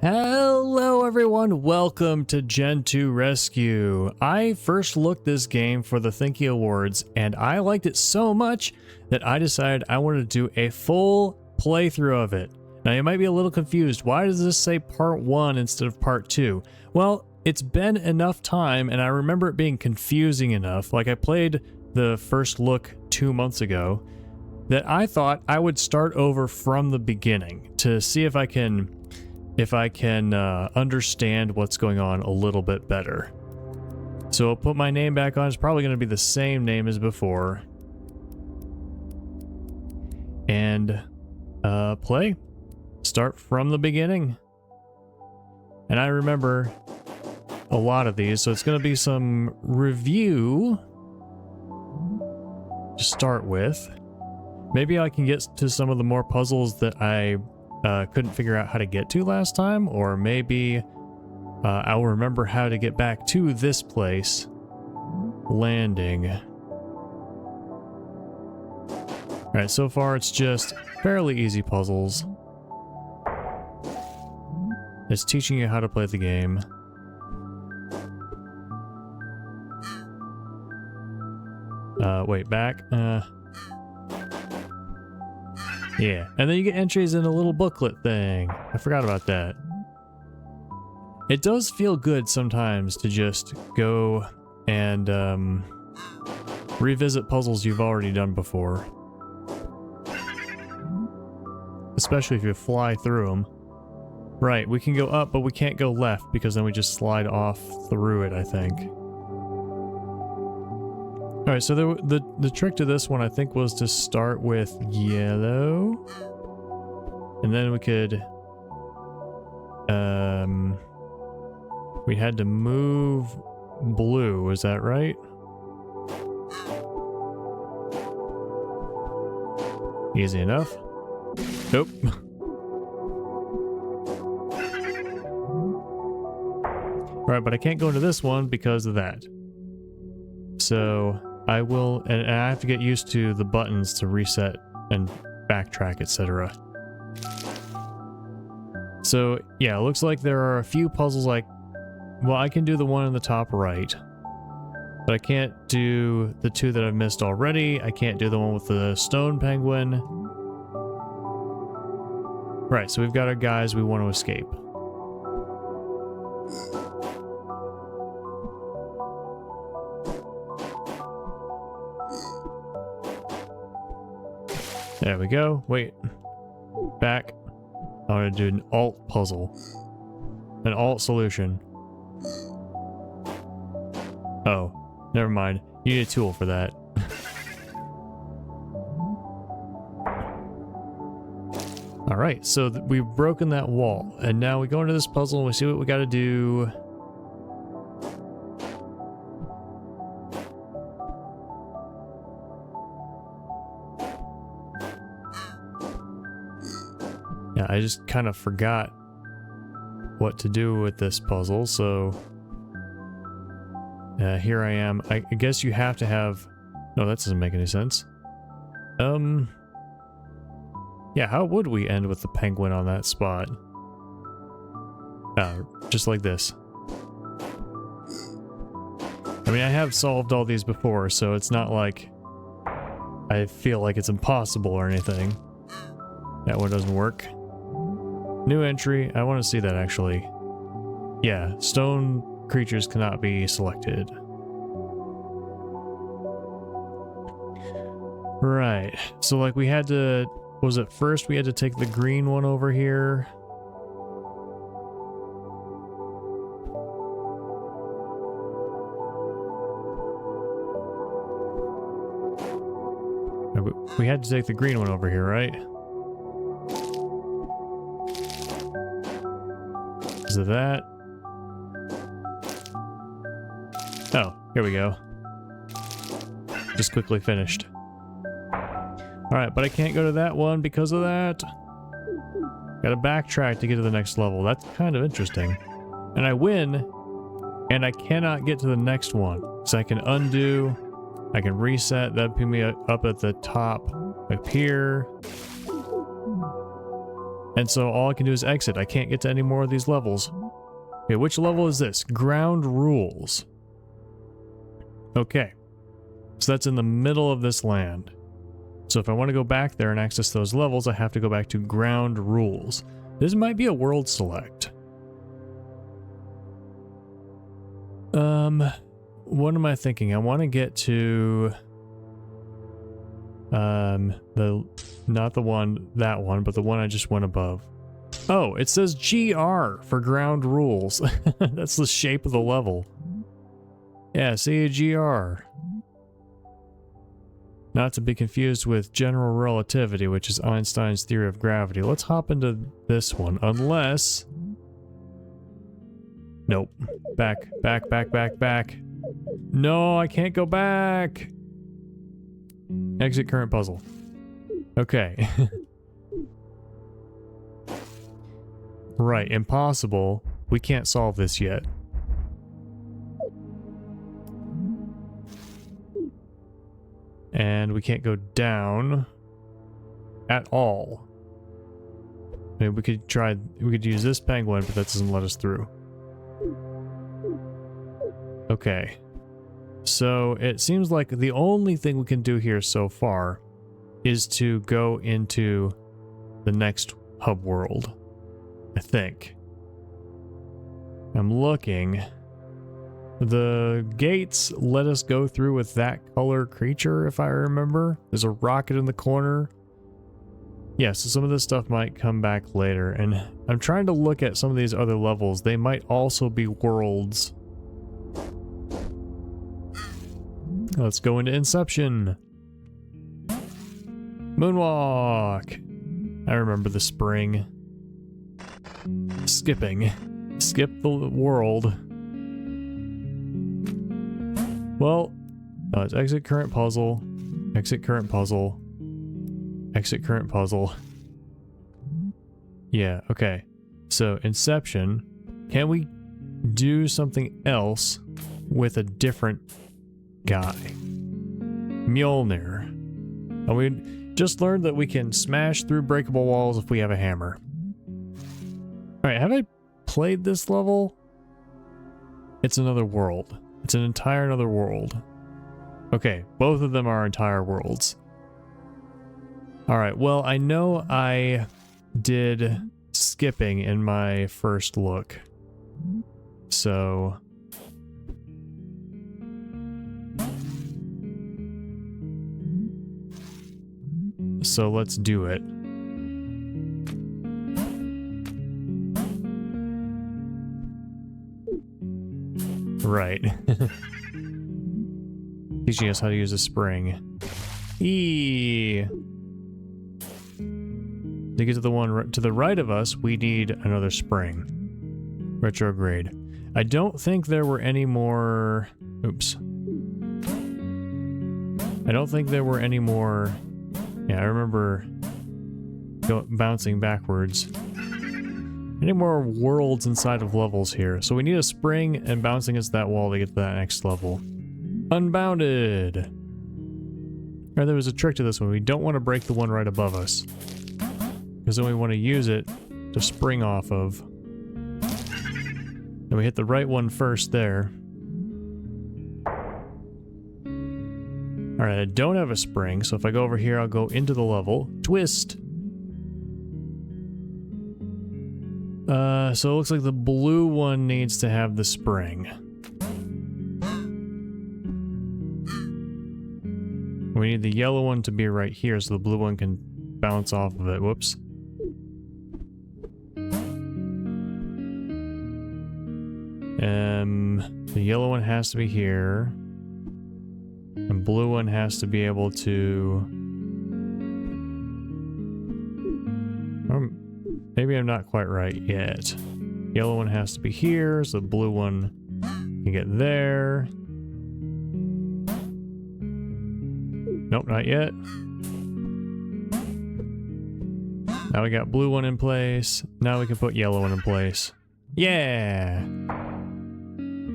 Hello everyone, welcome to Gentoo Rescue. I first looked this game for the Thinky Awards and I liked it so much that I decided I wanted to do a full playthrough of it. Now you might be a little confused, why does this say part 1 instead of part 2? Well, it's been enough time and I remember it being confusing enough, like I played the first look 2 months ago, that I thought I would start over from the beginning to see if I can understand what's going on a little bit better. So I'll put my name back on. It's probably going to be the same name as before. And play. Start from the beginning. And I remember a lot of these, so it's going to be some review to start with. Maybe I can get to some of the more puzzles that I couldn't figure out how to get to last time, or maybe I'll remember how to get back to this place. Landing. Alright, so far it's just fairly easy puzzles. It's teaching you how to play the game. Wait, back? Yeah, and then you get entries in a little booklet thing. I forgot about that. It does feel good sometimes to just go and revisit puzzles you've already done before. Especially if you fly through them. Right, we can go up, but we can't go left because then we just slide off through it, I think. Alright, so the trick to this one, I think, was to start with yellow. And then we could... we had to move blue, is that right? Easy enough. Nope. Alright, but I can't go into this one because of that. So... I will, and I have to get used to the buttons to reset and backtrack, etc. So, yeah, it looks like there are a few puzzles well, I can do the one in the top right, but I can't do the two that I've missed already. I can't do the one with the stone penguin. Right, so we've got our guys we want to escape. There we go. Wait. Back. I want to do an alt puzzle. An alt solution. Oh. Never mind. You need a tool for that. Alright, so we've broken that wall. And now we go into this puzzle and we see what we gotta do. Yeah, I just kind of forgot what to do with this puzzle, so here I am. I guess you have to have... No, that doesn't make any sense. Yeah, how would we end with the penguin on that spot? Just like this. I mean, I have solved all these before, so it's not like I feel like it's impossible or anything. That one doesn't work. New entry. I want to see that actually. Yeah, stone creatures cannot be selected. Right. So like we had to... Was it first we had to take the green one over here? We had to take the green one over here, right? Is it that? Oh, here we go. Just quickly finished. Alright, but I can't go to that one because of that. Gotta backtrack to get to the next level. That's kind of interesting. And I win, and I cannot get to the next one. So I can undo, I can reset, that'd put me up at the top, up here. And so all I can do is exit. I can't get to any more of these levels. Okay, which level is this? Ground rules. Okay. So that's in the middle of this land. So if I want to go back there and access those levels, I have to go back to ground rules. This might be a world select. What am I thinking? I want to get to not the one, that one, but the one I just went above. Oh, it says GR for ground rules. That's the shape of the level. Yeah, see a GR. Not to be confused with general relativity, which is Einstein's theory of gravity. Let's hop into this one, unless... Nope. Back. No, I can't go back! Exit current puzzle. Okay. Right, impossible. We can't solve this yet. And we can't go down at all. Maybe we could use this penguin, but that doesn't let us through. Okay. So it seems like the only thing we can do here so far is to go into the next hub world, I think. I'm looking. The gates let us go through with that color creature, if I remember. There's a rocket in the corner. Yeah, so some of this stuff might come back later, and I'm trying to look at some of these other levels. They might also be worlds. Let's go into Inception. Moonwalk. I remember the spring. Skipping. Skip the world. Well, no, it's exit current puzzle. Exit current puzzle. Exit current puzzle. Yeah, okay. So, Inception. Can we do something else with a different guy? Mjolnir. And we just learned that we can smash through breakable walls if we have a hammer. Alright, have I played this level? It's another world. It's an entire another world. Okay, both of them are entire worlds. Alright, well, I know I did skipping in my first look. So... let's do it. Right. Teaching us how to use a spring. Eee. To get to the one to the right of us, we need another spring. Retrograde. I don't think there were any more... Oops. I don't think there were any more... Yeah, I remember bouncing backwards. Any more worlds inside of levels here. So we need a spring and bouncing against that wall to get to that next level. Unbounded! Or there was a trick to this one. We don't want to break the one right above us, because then we want to use it to spring off of. And we hit the right one first there. Alright, I don't have a spring, so if I go over here, I'll go into the level. Twist! So it looks like the blue one needs to have the spring. We need the yellow one to be right here so the blue one can bounce off of it. Whoops. The yellow one has to be here. And blue one has to be able to... Maybe I'm not quite right yet. Yellow one has to be here, so the blue one can get there. Nope, not yet. Now we got blue one in place. Now we can put yellow one in place. Yeah!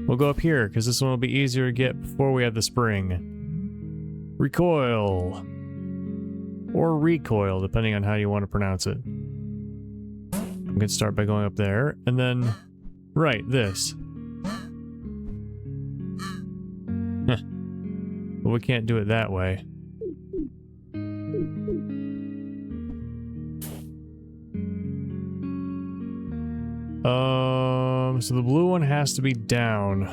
We'll go up here, because this one will be easier to get before we have the spring. Recoil. Or recoil, depending on how you want to pronounce it. We can start by going up there, and then, right, this. Huh. But we can't do it that way. So the blue one has to be down.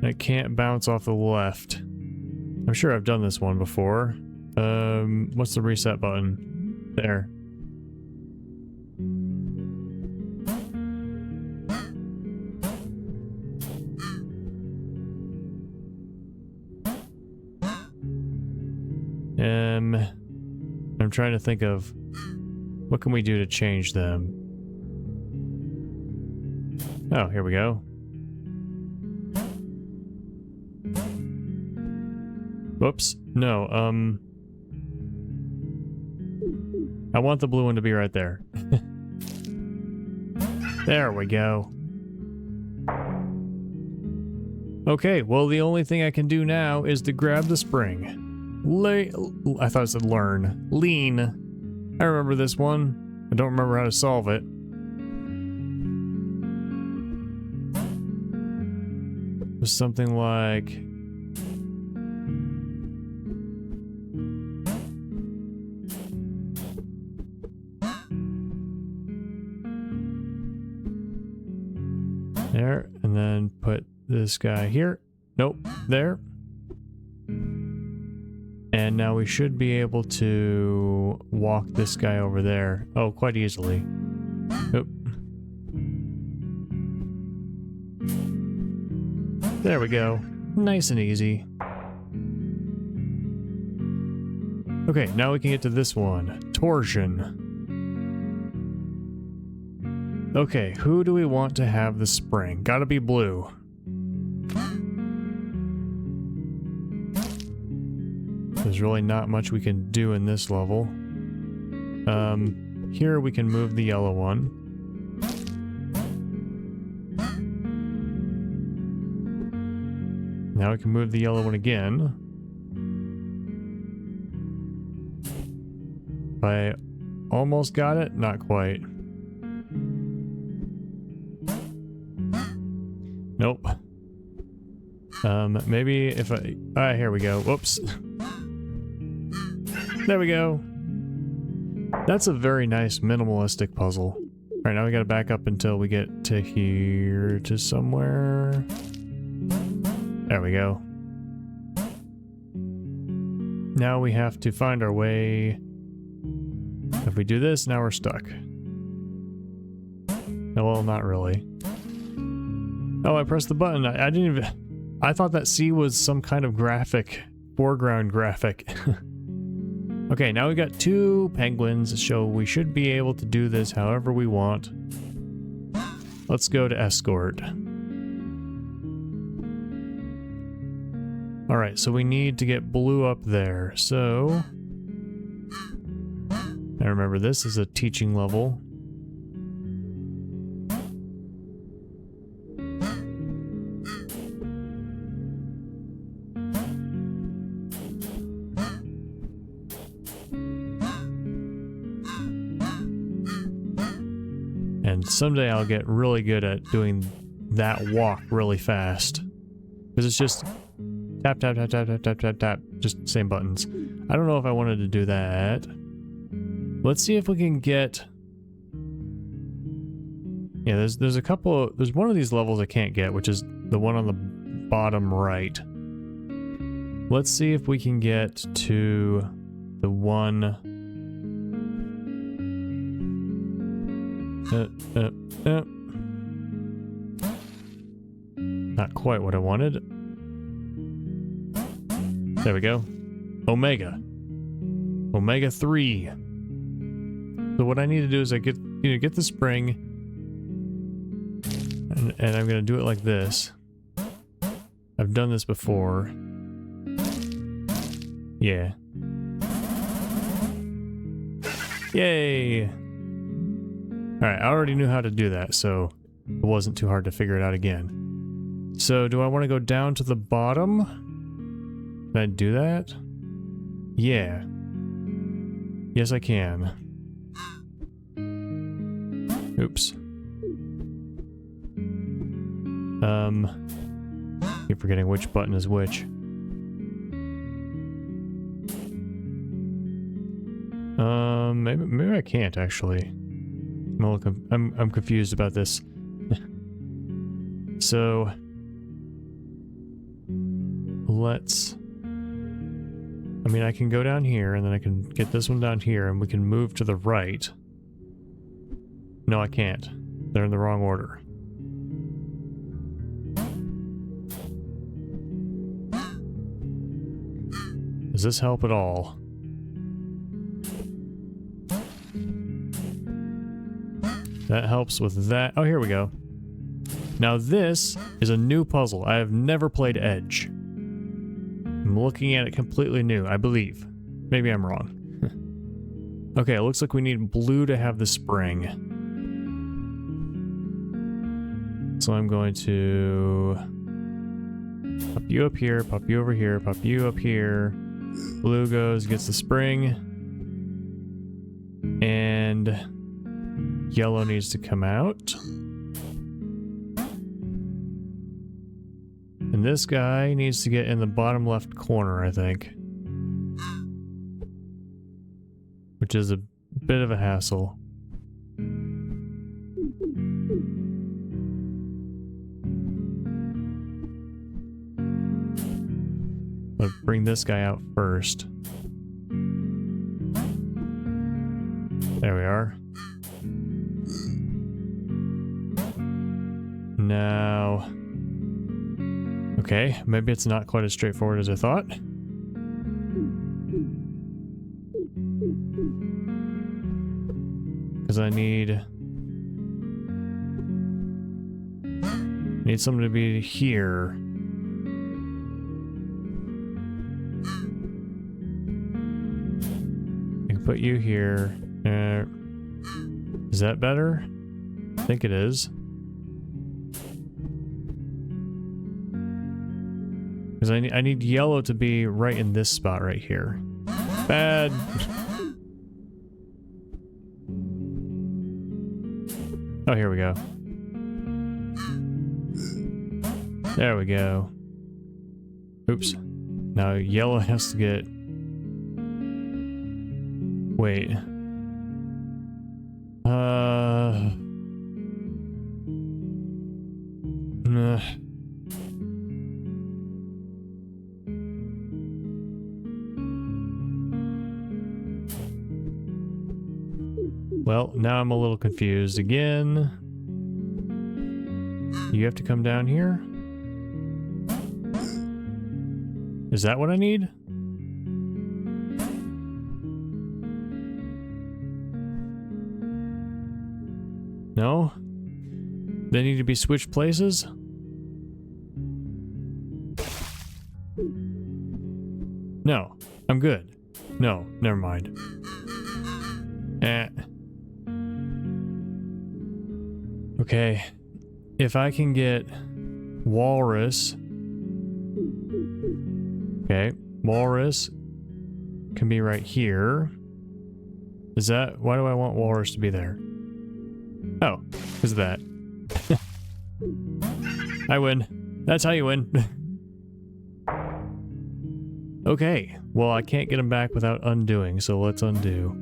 And it can't bounce off the left. I'm sure I've done this one before. What's the reset button? There. I'm trying to think of what can we do to change them. Oh, here we go. Whoops. No, I want the blue one to be right there. There we go. Okay, well the only thing I can do now is to grab the spring. I thought it said learn. Lean. I remember this one. I don't remember how to solve it. It was something like... there, and then put this guy here. Nope, there. And now we should be able to walk this guy over there. Oh, quite easily. Oop. There we go. Nice and easy. Okay, now we can get to this one. Torsion. Okay, who do we want to have the spring? Gotta be blue. There's really not much we can do in this level. Here we can move the yellow one. Now we can move the yellow one again. I almost got it, not quite. Nope. Maybe if I... ah, here we go. Whoops. There we go. That's a very nice minimalistic puzzle. Alright, now we gotta back up until we get to here to somewhere. There we go. Now we have to find our way. If we do this, now we're stuck. No, well, not really. Oh, I pressed the button. I didn't even... I thought that C was some kind of graphic. Foreground graphic. Okay, now we got 2 penguins, so we should be able to do this however we want. Let's go to escort. Alright, so we need to get blue up there, so... I remember this is a teaching level. And someday I'll get really good at doing that walk really fast. Because it's just tap, tap, tap, tap, tap, tap, tap, tap. Just same buttons. I don't know if I wanted to do that. Let's see if we can get... yeah, there's a couple... there's one of these levels I can't get, which is the one on the bottom right. Let's see if we can get to the one... Not quite what I wanted. There we go. Omega. Omega 3. So what I need to do is I get the spring, and I'm gonna do it like this. I've done this before. Yeah. Yay! Alright, I already knew how to do that, so it wasn't too hard to figure it out again. So, do I want to go down to the bottom? Can I do that? Yeah. Yes, I can. Oops. Keep forgetting which button is which. Maybe I can't actually. I'm confused about this. So let's. I mean, I can go down here, and then I can get this one down here, and we can move to the right. No, I can't. They're in the wrong order. Does this help at all? That helps with that. Oh, here we go. Now this is a new puzzle. I have never played Edge. I'm looking at it completely new, I believe. Maybe I'm wrong. Okay, it looks like we need blue to have the spring. So I'm going to pop you up here, pop you over here, pop you up here. Blue goes, gets the spring. And yellow needs to come out. And this guy needs to get in the bottom left corner, I think. Which is a bit of a hassle. But bring this guy out first. There we are. Now... Okay, maybe it's not quite as straightforward as I thought. Because I need something to be here. I can put you here. Is that better? I think it is. Because I need yellow to be right in this spot right here. Bad. Oh, here we go. There we go. Oops. Now yellow has to get... Wait. Nah. Well, now I'm a little confused again. You have to come down here? Is that what I need? No? They need to be switched places? No, I'm good. No, never mind. Okay, if I can get Walrus. Okay, Walrus can be right here. Is that, why do I want Walrus to be there? Oh, because of that. I win. That's how you win. Okay, well I can't get him back without undoing, so let's undo.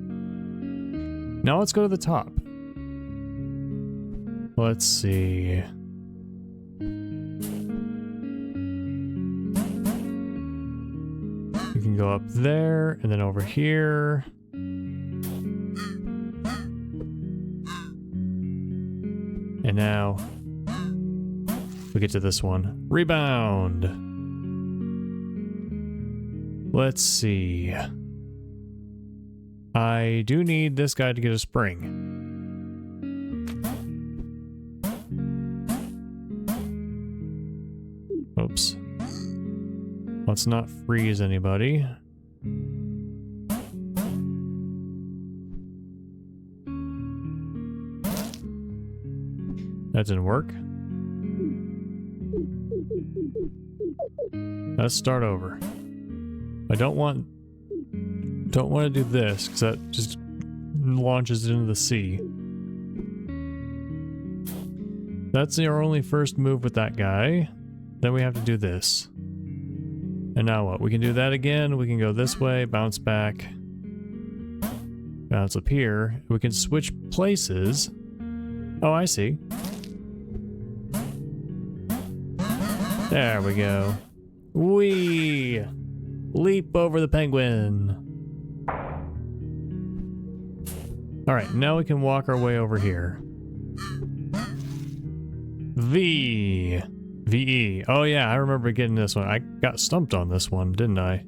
Now let's go to the top. Let's see. We can go up there, and then over here. And now we get to this one. Rebound. Let's see. I do need this guy to get a spring. Oops. Let's not freeze anybody. That didn't work. Let's start over. I don't want Don't want to do this because that just launches it into the sea. That's our only first move with that guy. Then we have to do this. And now what? We can do that again. We can go this way, bounce back, bounce up here. We can switch places. Oh, I see. There we go. Whee! Leap over the penguin. Alright, now we can walk our way over here. V. VE. Oh yeah, I remember getting this one. I got stumped on this one, didn't I?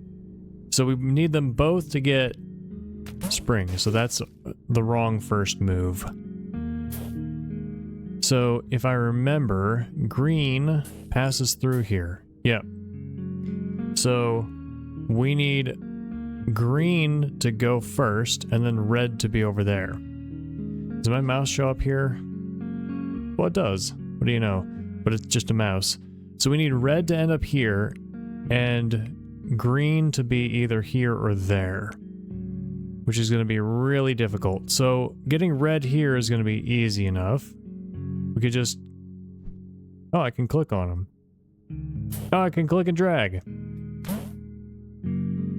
So we need them both to get spring. So that's the wrong first move. So if I remember, green passes through here. Yep. So we need green to go first and then red to be over there. Does my mouse show up here? Well, it does. What do you know? But it's just a mouse. So we need red to end up here and green to be either here or there, which is going to be really difficult. So getting red here is going to be easy enough. We could just... Oh, I can click on them. Oh, I can click and drag.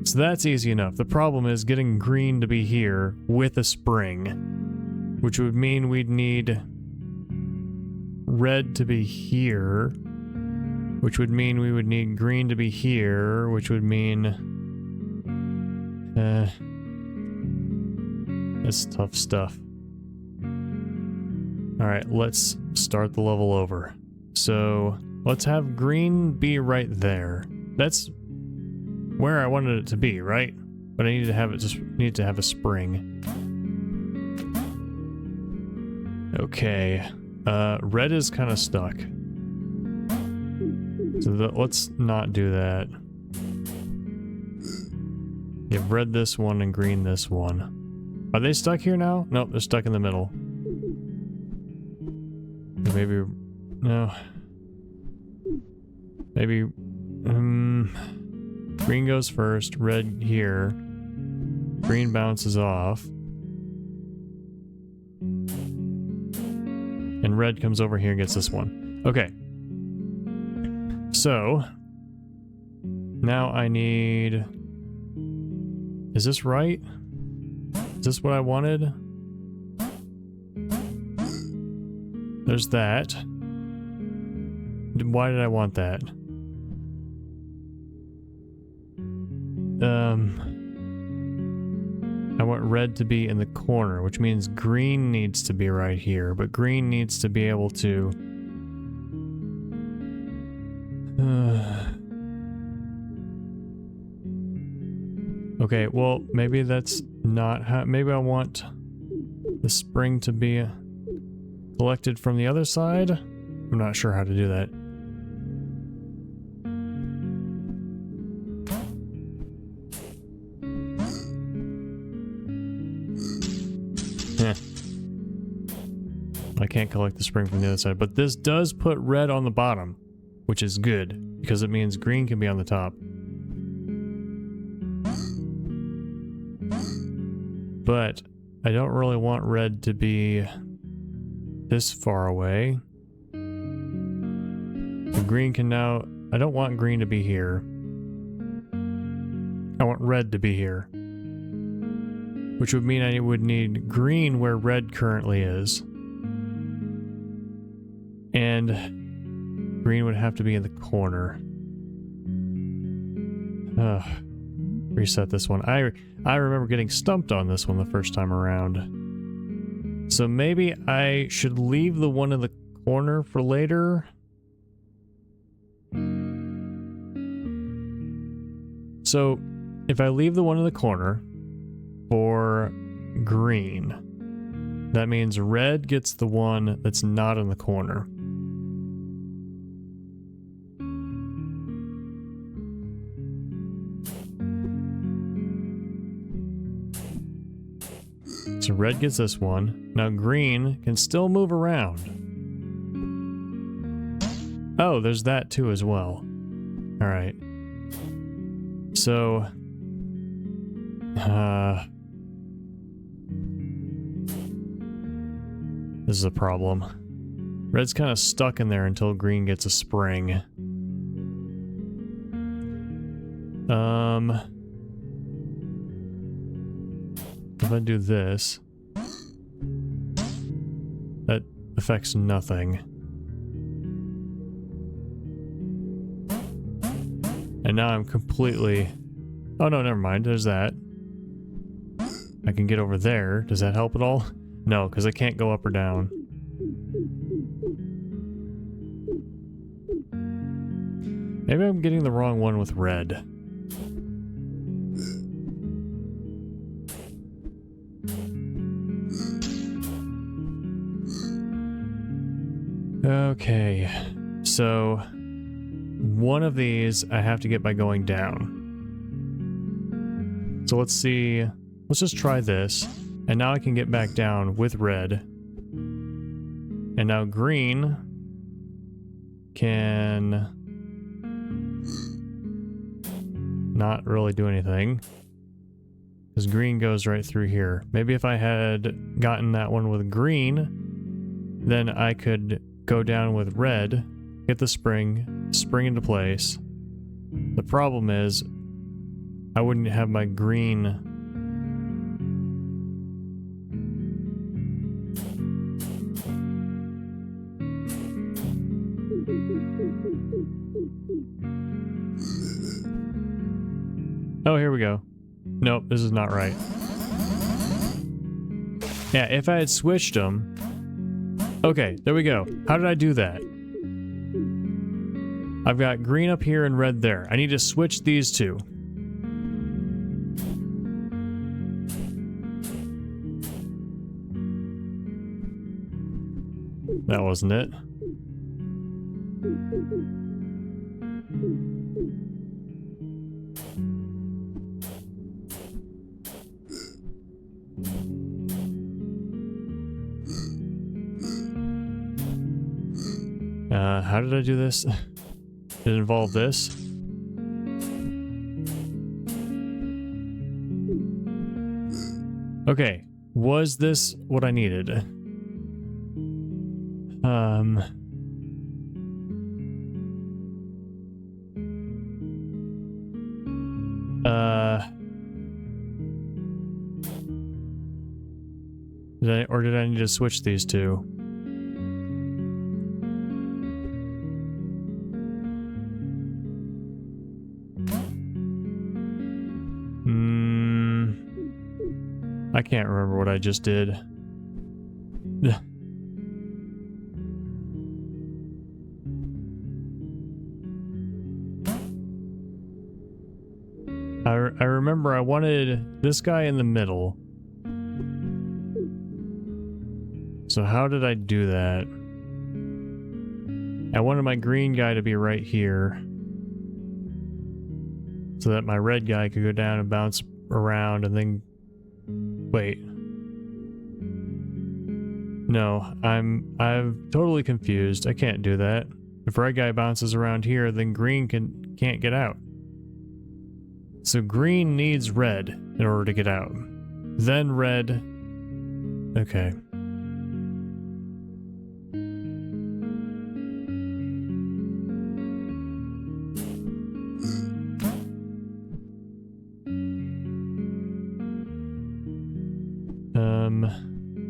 So that's easy enough. The problem is getting green to be here with a spring, which would mean we'd need red to be here, which would mean we would need green to be here, which would mean... It's tough stuff. Alright, let's start the level over. So, let's have green be right there. That's where I wanted it to be, right? But I need to have it, just need to have a spring. Okay. Red is kind of stuck. So let's not do that. Give red this one and green this one. Are they stuck here now? Nope, they're stuck in the middle. Maybe... No. Maybe... green goes first, red here. Green bounces off. And red comes over here and gets this one. Okay. So, now I need... Is this right? Is this what I wanted? There's that. Why did I want that? I want red to be in the corner, which means green needs to be right here, but green needs to be able to... Okay, well, maybe that's not how... Maybe I want the spring to be collected from the other side? I'm not sure how to do that. I can't collect the spring from the other side, but this does put red on the bottom, which is good, because it means green can be on the top. But I don't really want red to be this far away. The green can now... I don't want green to be here. I want red to be here. Which would mean I would need green where red currently is. And green would have to be in the corner. Ugh. Reset this one. I remember getting stumped on this one the first time around. So maybe I should leave the one in the corner for later. So if I leave the one in the corner for green, that means red gets the one that's not in the corner. So red gets this one. Now green can still move around. Oh, there's that too as well. Alright. So... This is a problem. Red's kind of stuck in there until green gets a spring. If I do this, that affects nothing. And now I'm completely... Oh no, never mind, there's that. I can get over there. Does that help at all? No, because I can't go up or down. Maybe I'm getting the wrong one with red. Okay, so one of these I have to get by going down. So let's see, let's just try this. And now I can get back down with red. And now green can not really do anything. Because green goes right through here. Maybe if I had gotten that one with green, then I could go down with red, get the spring into place. The problem is, I wouldn't have my green... Oh, here we go. Nope, this is not right. Yeah, if I had switched them... Okay, there we go. How did I do that? I've got green up here and red there. I need to switch these two. That wasn't it. How did I do this? Did it involve this? Okay, was this what I needed? Did I need to switch these two? I can't remember what I just did. I remember I wanted this guy in the middle. So how did I do that? I wanted my green guy to be right here, so that my red guy could go down and bounce around and then... Wait. No, I'm totally confused. I can't do that. If red guy bounces around here, then green can't get out. So green needs red in order to get out. Then red... Okay.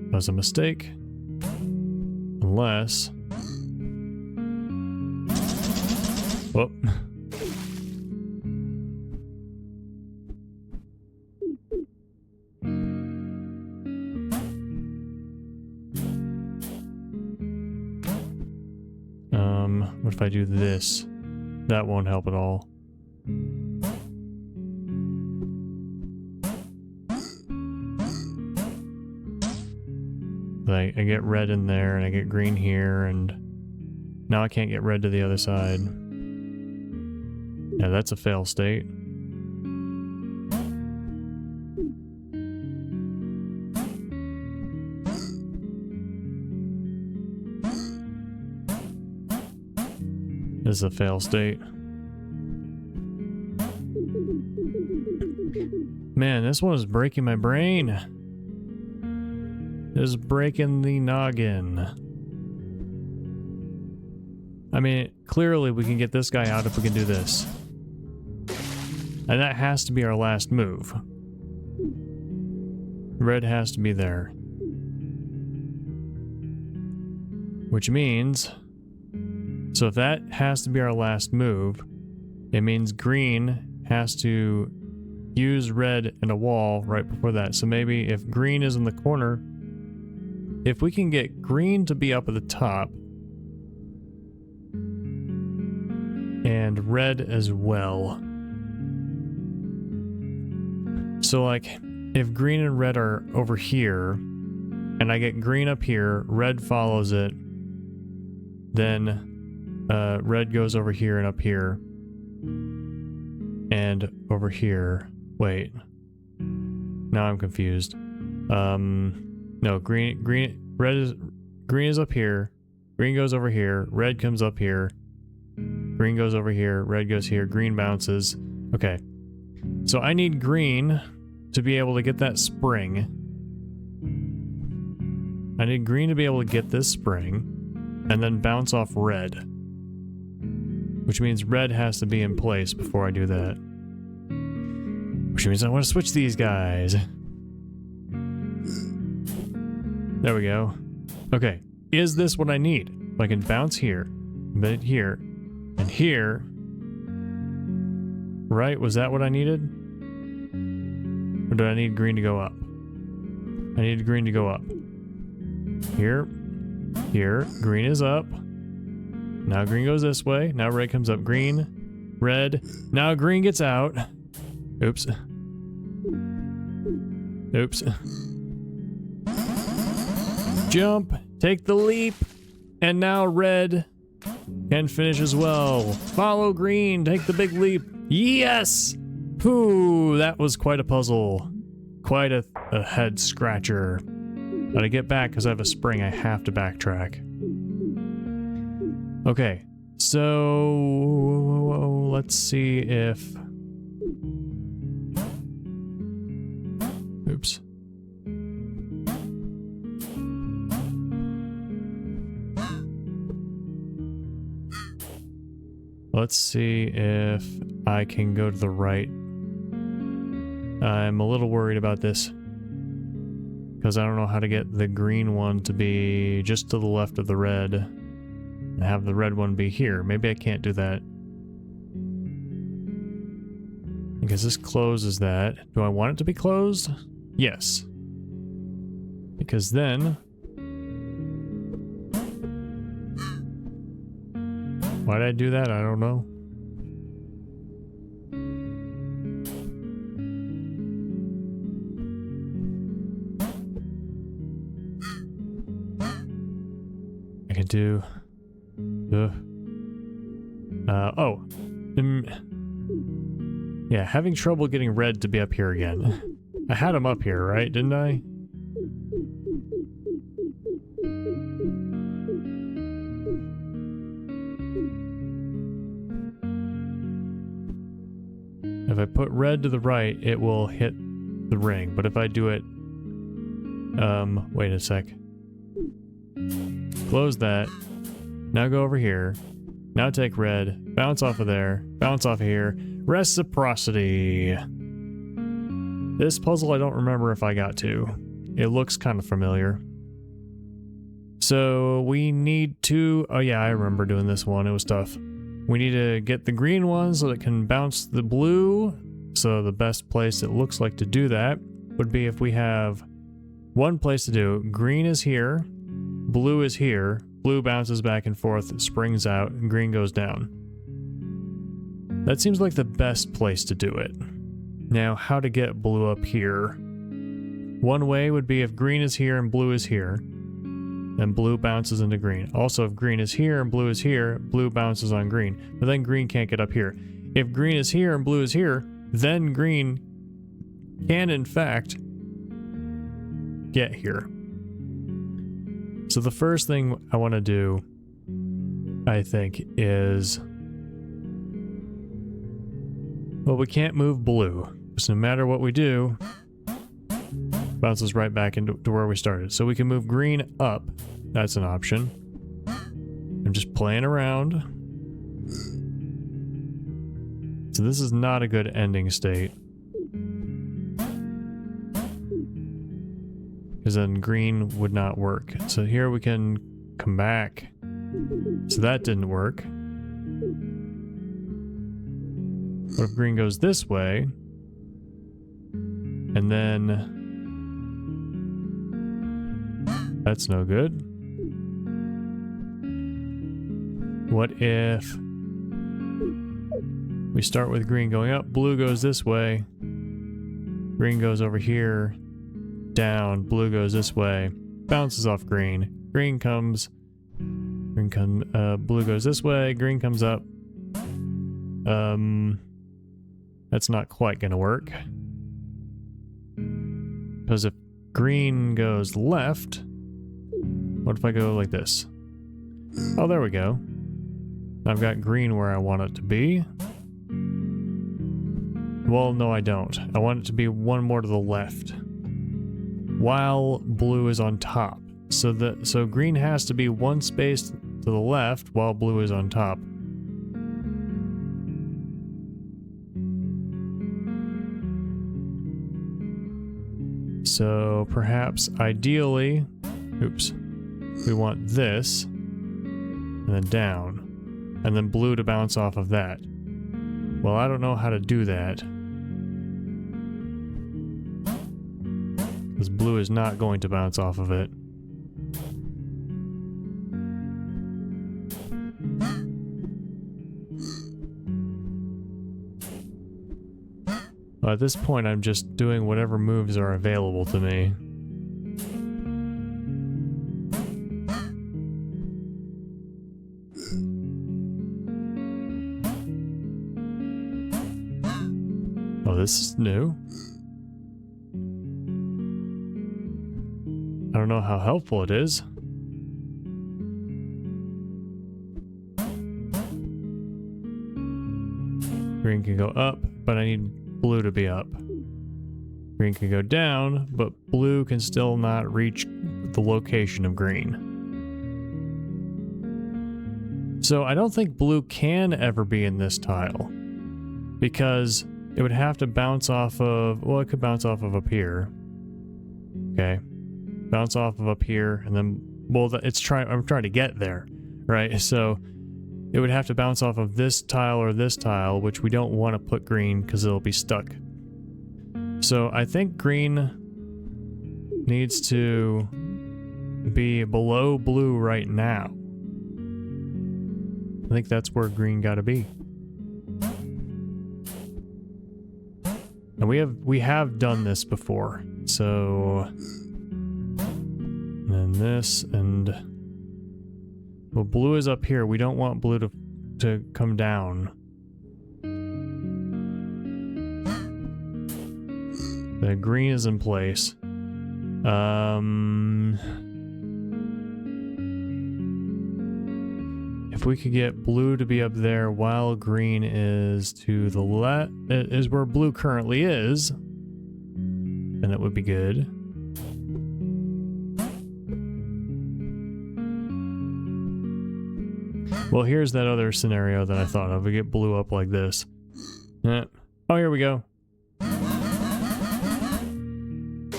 That was a mistake. Unless... Whoop. What if I do this? That won't help at all. I get red in there, and I get green here, and now I can't get red to the other side. Yeah, that's a fail state. This is a fail state. Man, this one is breaking my brain. It is breaking the noggin. I mean, clearly we can get this guy out if we can do this. And that has to be our last move. Red has to be there. Which means... So if that has to be our last move, it means green has to use red in a wall right before that. So maybe if green is in the corner, if we can get green to be up at the top, and red as well. So like, if green and red are over here, and I get green up here, red follows it, then red goes over here and up here, and over here. Wait. Now I'm confused. No, green is up here. Green goes over here. Red comes up here. Green goes over here. Red goes here. Green bounces. Okay. So I need green to be able to get that spring. I need green to be able to get this spring and then bounce off red. Which means red has to be in place before I do that. Which means I want to switch these guys. There we go. Okay, is this what I need? I can bounce here, but here, and here. Right, was that what I needed? Or do I need green to go up? I need green to go up. Here, here, green is up. Now green goes this way. Now red comes up. Green, red. Now green gets out. Oops. Oops. Jump, take the leap, and now red can finish as well. Follow green, take the big leap. Yes! Whew, that was quite a puzzle. Quite a head scratcher. But I get back because I have a spring, I have to backtrack. Okay, so let's see if... Oops. Let's see if I can go to the right. I'm a little worried about this, because I don't know how to get the green one to be just to the left of the red and have the red one be here. Maybe I can't do that. Because this closes that. Do I want it to be closed? Yes. Because then... Why did I do that? I don't know. I could do... yeah, having trouble getting red to be up here again. I had him up here, right? Didn't I? If I put red to the right, it will hit the ring. But if I do it... wait a sec. Close that. Now go over here. Now take red. Bounce off of there. Bounce off of here. Reciprocity. This puzzle I don't remember if I got to. It looks kind of familiar. So we need to... Oh yeah, I remember doing this one. It was tough. We need to get the green one so that it can bounce the blue. So the best place it looks like to do that would be if we have one place to do. Green is here. Blue is here. Blue bounces back and forth, springs out, and green goes down. That seems like the best place to do it. Now, how to get blue up here? One way would be if green is here and blue is here, then blue bounces into green. Also, if green is here and blue is here, blue bounces on green. But then green can't get up here. If green is here and blue is here, then green can, in fact, get here. So the first thing I want to do, I think, is... Well, we can't move blue. So no matter what we do, bounces right back into where we started. So we can move green up. That's an option. I'm just playing around. So this is not a good ending state. Because then green would not work. So here we can come back. So that didn't work. What if green goes this way? And then... That's no good. What if we start with green going up, blue goes this way, green goes over here, down, blue goes this way, bounces off green, blue goes this way, green comes up. That's not quite gonna work. Because if green goes left, what if I go like this? Oh, there we go. I've got green where I want it to be. Well, no, I don't. I want it to be one more to the left, while blue is on top. So green has to be one space to the left while blue is on top. So perhaps ideally, oops, we want this, and then down, and then blue to bounce off of that. Well, I don't know how to do that, because blue is not going to bounce off of it. Well, at this point, I'm just doing whatever moves are available to me. Oh, this is new. I don't know how helpful it is. Green can go up, but I need blue to be up. Green can go down, but blue can still not reach the location of green. So I don't think blue can ever be in this tile, because it would have to bounce off of, well, it could bounce off of up here. Okay. Bounce off of up here, and then, well, I'm trying to get there, right? So it would have to bounce off of this tile or this tile, which we don't want to put green because it'll be stuck. So I think green needs to be below blue right now. I think that's where green gotta be. And we have done this before. So and this, and well, blue is up here. We don't want blue to come down. The green is in place. If we could get blue to be up there while green is to the left, is where blue currently is, then it would be good. Well, here's that other scenario that I thought of. We get blue up like this. Oh, here we go.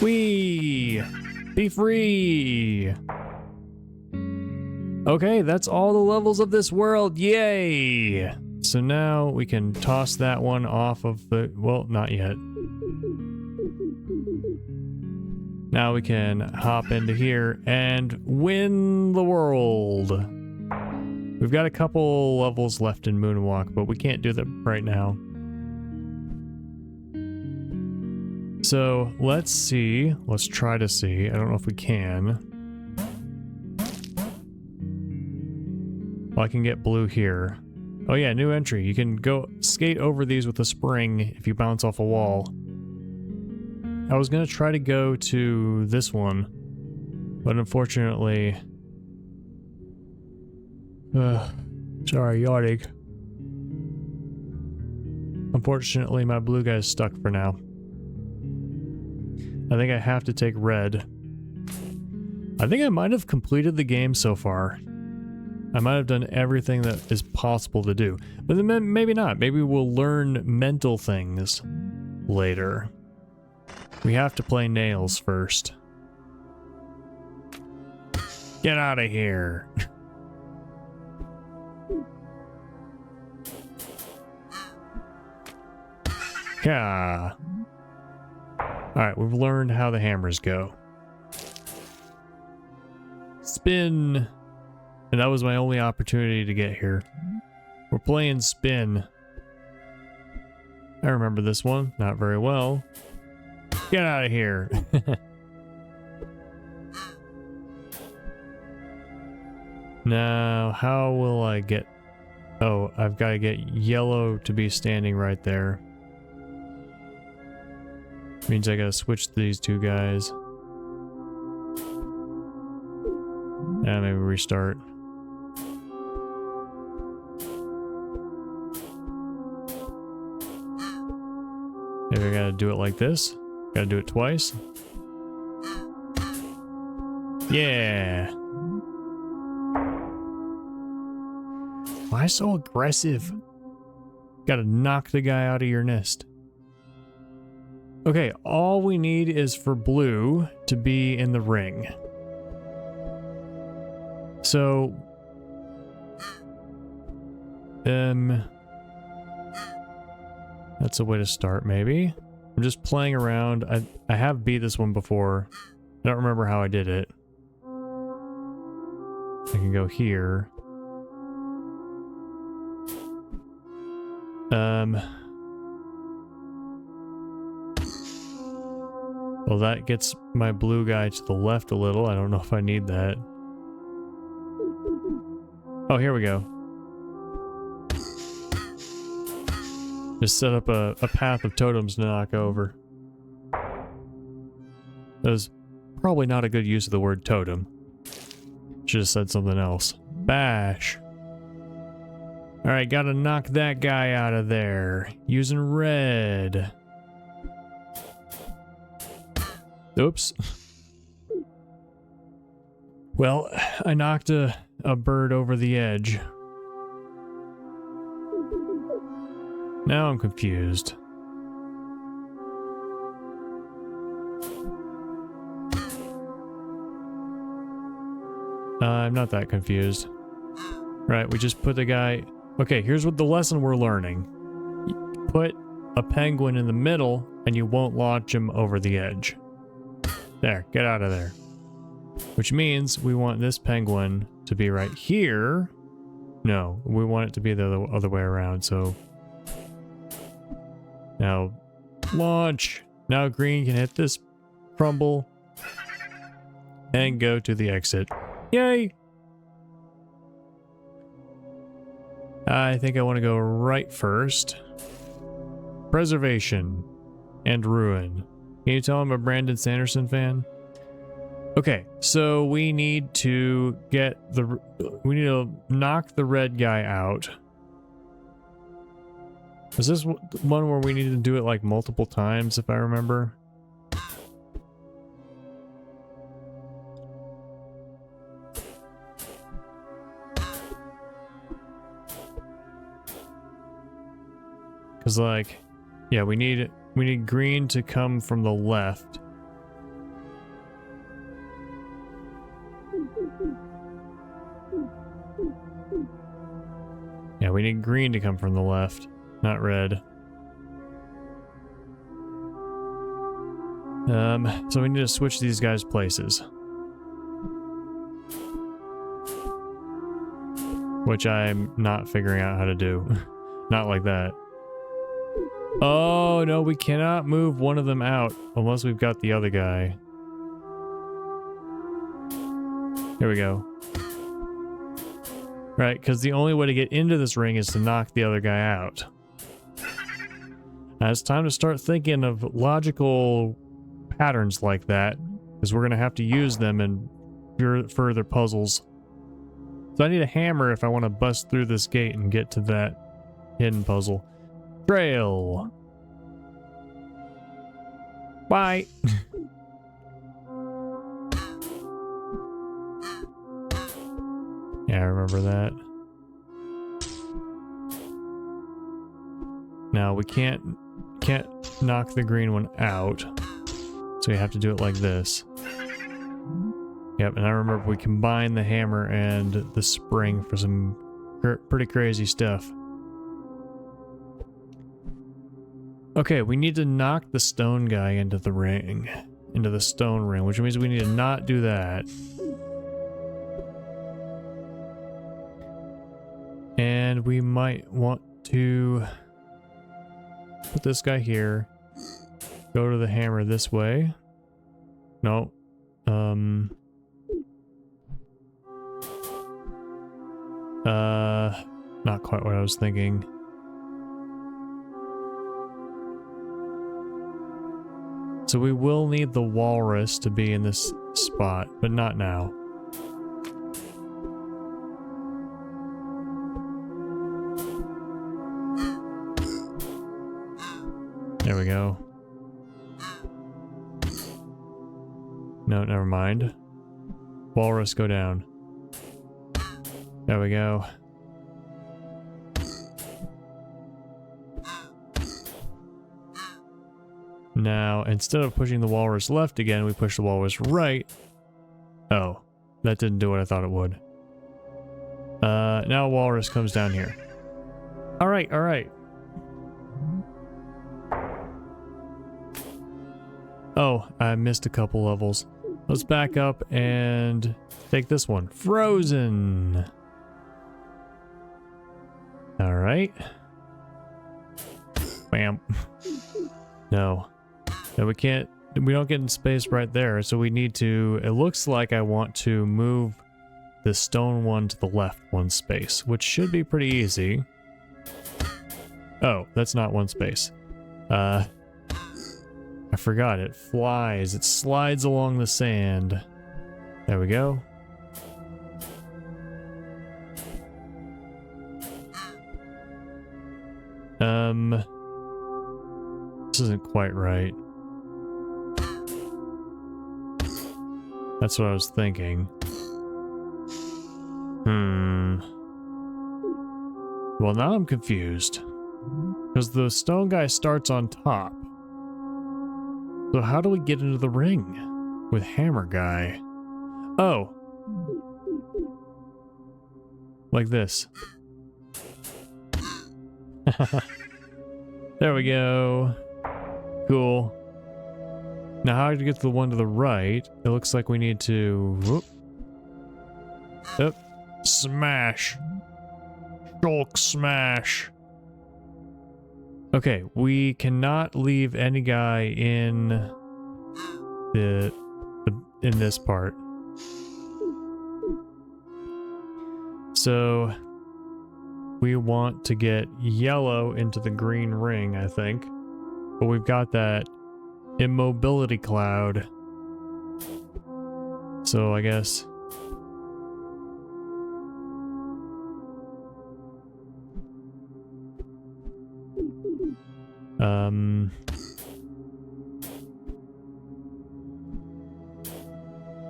Whee! Be free! Okay, that's all the levels of this world. Yay! So now we can toss that one off of the... Well, not yet. Now we can hop into here and win the world. We've got a couple levels left in Moonwalk, but we can't do them right now. So let's see. Let's try to see. I don't know if we can. Well, I can get blue here. Oh yeah, new entry. You can go skate over these with a spring if you bounce off a wall. I was gonna try to go to this one, but unfortunately... sorry, yawning. Unfortunately, my blue guy's stuck for now. I think I have to take red. I think I might have completed the game so far. I might have done everything that is possible to do. But then maybe not. Maybe we'll learn mental things later. We have to play nails first. Get out of here. Yeah. Alright, we've learned how the hammers go. Spin. And that was my only opportunity to get here. We're playing spin. I remember this one, not very well. Get out of here. Now, how will I get... Oh, I've got to get yellow to be standing right there. Means I gotta switch these two guys. And maybe restart. Maybe I gotta do it like this. Gotta do it twice. Yeah. Why so aggressive? Gotta knock the guy out of your nest. Okay, all we need is for blue to be in the ring. So... that's a way to start, maybe. I'm just playing around. I have beat this one before. I don't remember how I did it. I can go here. Well, that gets my blue guy to the left a little. I don't know if I need that. Oh, here we go. Just set up a path of totems to knock over. That was probably not a good use of the word totem. Should have said something else. Bash. Alright, gotta knock that guy out of there. Using red. Oops. Well, I knocked a bird over the edge. Now I'm confused. I'm not that confused. Right, we just put the guy... Okay, here's what the lesson we're learning. You put a penguin in the middle, and you won't launch him over the edge. There, get out of there. Which means we want this penguin to be right here. No, we want it to be the other way around, so... Now, launch! Now green can hit this crumble and go to the exit. Yay! I think I want to go right first. Preservation and ruin. Can you tell I'm a Brandon Sanderson fan? Okay, so we need to get the... We need to knock the red guy out. Is this one where we need to do it like multiple times, if I remember? Cause like, yeah, we need green to come from the left. Yeah, we need green to come from the left, not red. So we need to switch these guys' places. Which I'm not figuring out how to do. Not like that. Oh, no, we cannot move one of them out unless we've got the other guy. Here we go. Right, because the only way to get into this ring is to knock the other guy out. Now it's time to start thinking of logical patterns like that, because we're going to have to use them in further puzzles. So I need a hammer if I want to bust through this gate and get to that hidden puzzle. Trail. Bye. Yeah, I remember that. Now we can't knock the green one out. So we have to do it like this. Yep, and I remember we combined the hammer and the spring for some pretty crazy stuff. Okay, we need to knock the stone guy into the ring. Into the stone ring, which means we need to not do that. And we might want to put this guy here. Go to the hammer this way. No. Not quite what I was thinking. So we will need the walrus to be in this spot, but not now. There we go. No, never mind. Walrus, go down. There we go. Now, instead of pushing the walrus left again, we push the walrus right. Oh, that didn't do what I thought it would. Now walrus comes down here. Alright, alright. Oh, I missed a couple levels. Let's back up and take this one. Frozen! Alright. Bam. No. No, we can't. We don't get in space right there, so we need to. It looks like I want to move the stone one to the left one space, which should be pretty easy. Oh, that's not one space. I forgot it flies. It slides along the sand. There we go. This isn't quite right. That's what I was thinking. Well, now I'm confused. Because the stone guy starts on top. So how do we get into the ring with hammer guy? Oh. Like this. There we go. Cool. Now how to get to the one to the right? It looks like we need to... Whoop. Yep. Smash. Shulk smash. Okay, we cannot leave any guy in in this part. So we want to get yellow into the green ring, I think. But we've got that immobility cloud. So I guess...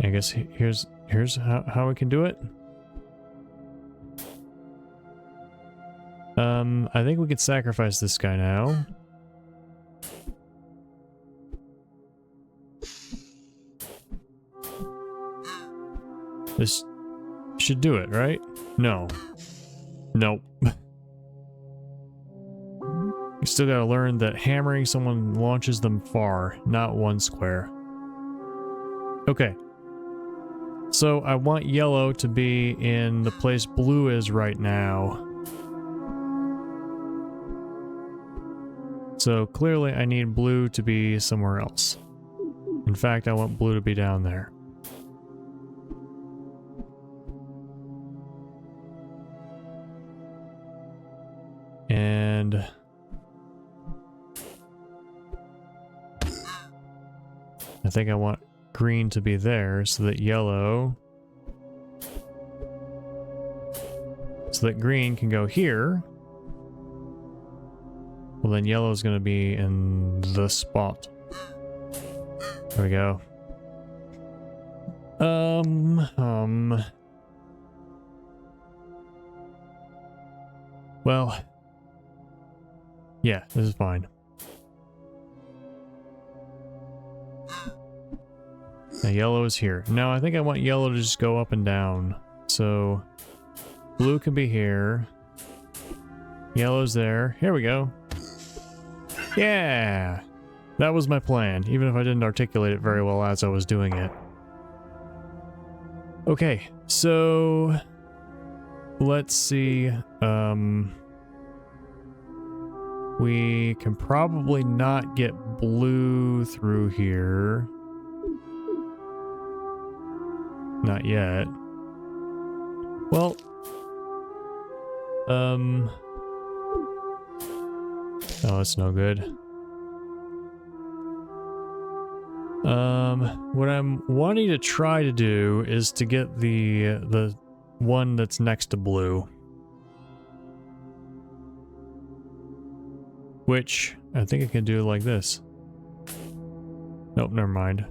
I guess here's how we can do it. I think we could sacrifice this guy now. This should do it, right? No. Nope. You still gotta learn that hammering someone launches them far, not one square. Okay. So I want yellow to be in the place blue is right now. So clearly I need blue to be somewhere else. In fact, I want blue to be down there. And... I think I want green to be there so that yellow... So that green can go here. Well, then yellow is going to be in the spot. There we go. Well, yeah, this is fine. Now yellow is here. No, I think I want yellow to just go up and down. So blue can be here. Yellow's there. Here we go. Yeah! That was my plan, even if I didn't articulate it very well as I was doing it. Okay, so let's see. We can probably not get blue through here. Not yet. Well, oh, that's no good. What I'm wanting to try to do is to get the one that's next to blue. Which I think I can do like this. Nope, never mind.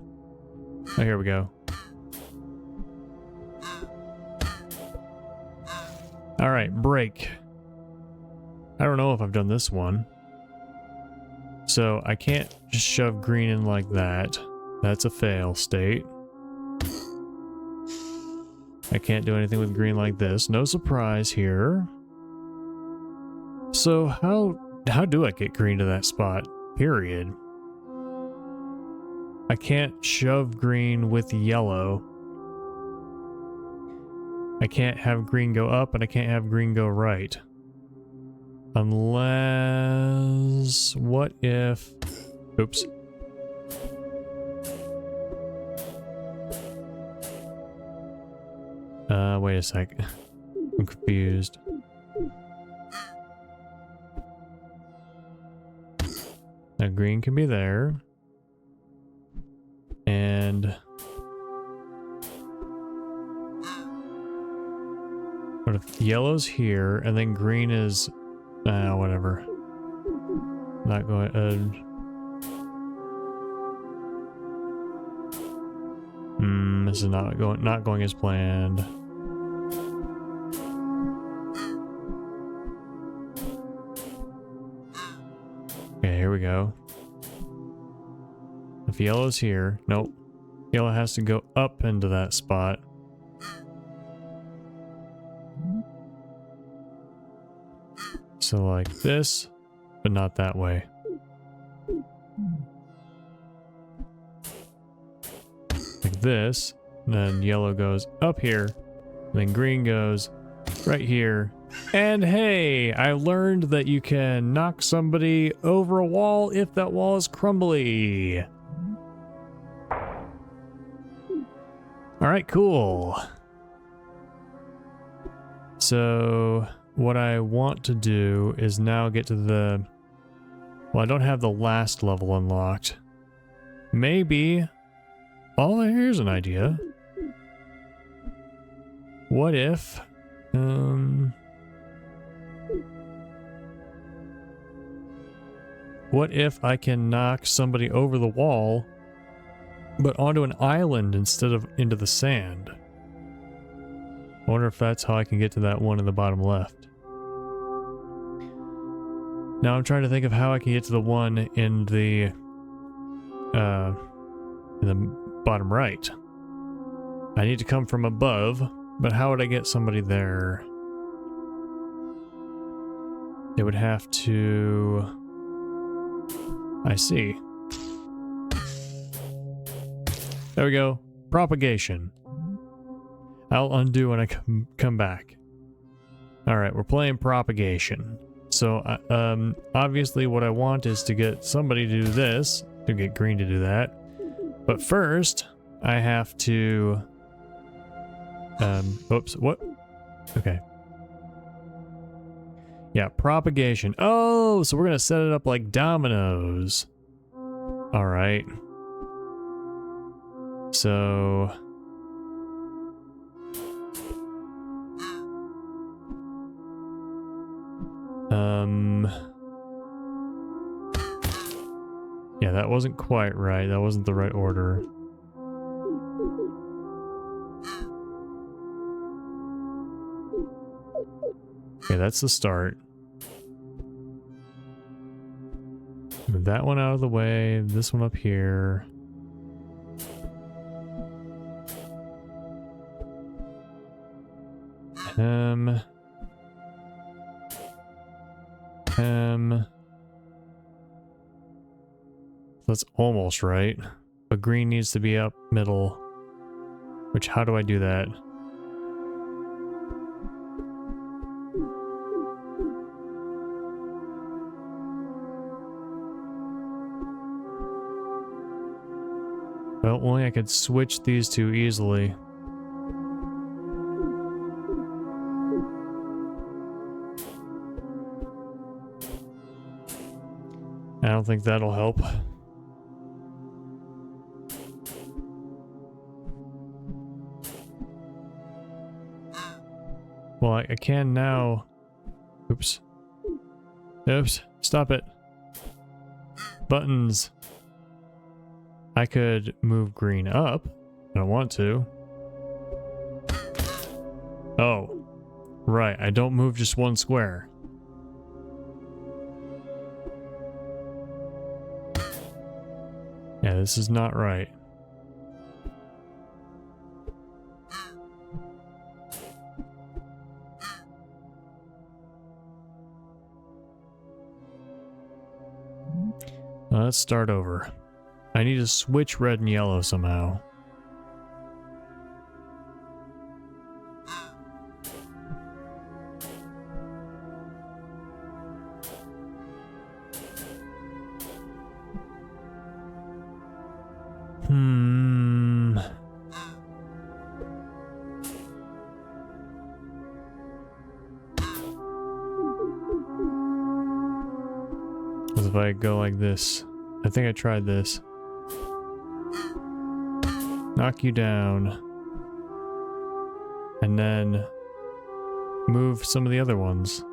Oh, here we go. Alright, break. I don't know if I've done this one. So I can't just shove green in like that. That's a fail state. I can't do anything with green like this. No surprise here. So how do I get green to that spot? Period. I can't shove green with yellow. I can't have green go up and I can't have green go right. Unless... what if... oops. Wait a sec. I'm confused. Now green can be there. And... what if yellow's here and then green is... whatever. Not going... this is not going as planned. Okay, here we go. If yellow's here... nope. Yellow has to go up into that spot. So like this, but not that way. Like this, and then yellow goes up here, and then green goes right here. And hey, I learned that you can knock somebody over a wall if that wall is crumbly. Alright, cool. So... what I want to do is now get to the... well, I don't have the last level unlocked. Maybe... oh, here's an idea. What if... what if I can knock somebody over the wall, but onto an island instead of into the sand? I wonder if that's how I can get to that one in the bottom left. Now I'm trying to think of how I can get to the one in the bottom right. I need to come from above, but how would I get somebody there? They would have to... I see. There we go. Propagation. I'll undo when I come back. Alright, we're playing propagation. So, obviously what I want is to get somebody to do this, to get green to do that. But first, I have to... oops, what? Okay. Yeah, propagation. Oh, so we're gonna set it up like dominoes. Alright. So... yeah, that wasn't quite right. That wasn't the right order. Okay, that's the start. Move that one out of the way. This one up here. That's almost right. But green needs to be up middle. Which, how do I do that? Well, only I could switch these two easily. I don't think that'll help. Well, I can now. Oops. Oops. Stop it. Buttons. I could move green up. I don't want to. Oh. Right. I don't move just one square. Yeah, this is not right. Let's start over. I need to switch red and yellow somehow. What if I go like this? I think I tried this. Knock you down. And then move some of the other ones.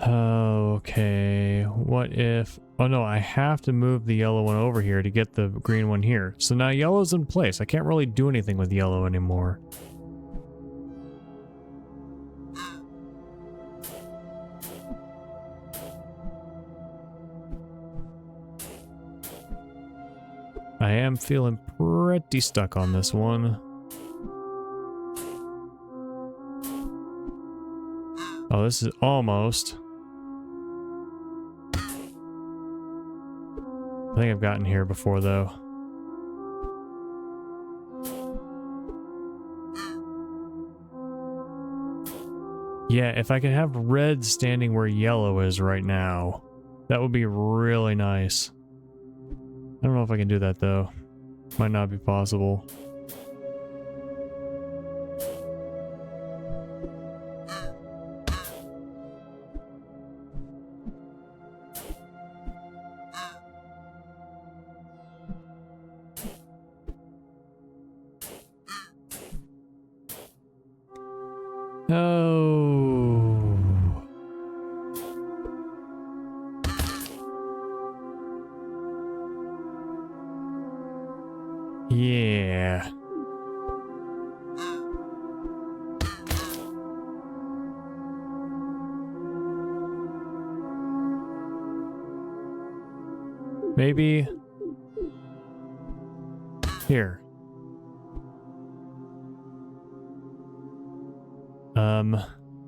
Okay, what if... Oh no, I have to move the yellow one over here to get the green one here. So now yellow's in place. I can't really do anything with yellow anymore. I am feeling pretty stuck on this one. Oh, this is almost... I think I've gotten here before, though. Yeah, if I could have red standing where yellow is right now, that would be really nice. I don't know if I can do that, though. Might not be possible. Oh. Yeah. Maybe here.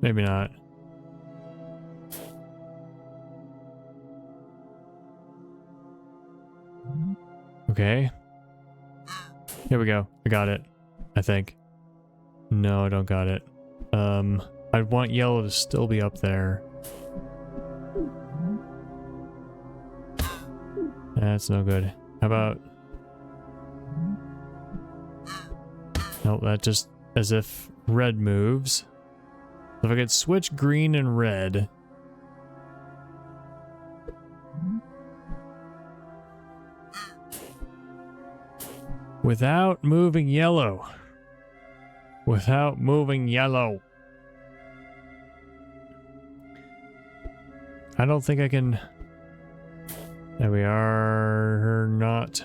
Maybe not. Okay. Here we go. I got it. I think. No, I don't got it. I want yellow to still be up there. That's no good. How about... Nope, that just as if red moves. If I could switch green and red. Without moving yellow. Without moving yellow. I don't think I can... There we are. Not...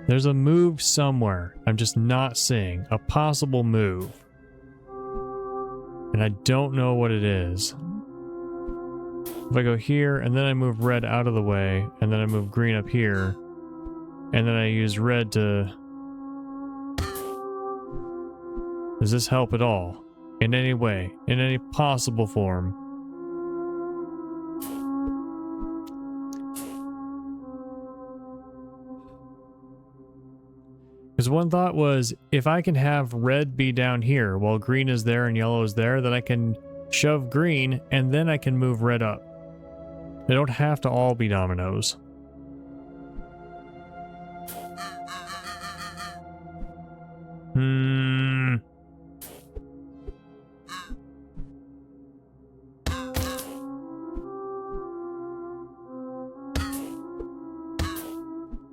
There's a move somewhere. I'm just not seeing a possible move. And I don't know what it is. If I go here and then I move red out of the way and then I move green up here and then I use red to... Does this help at all? In any way? In any possible form? Because one thought was, if I can have red be down here while green is there and yellow is there, then I can shove green and then I can move red up. They don't have to all be dominoes.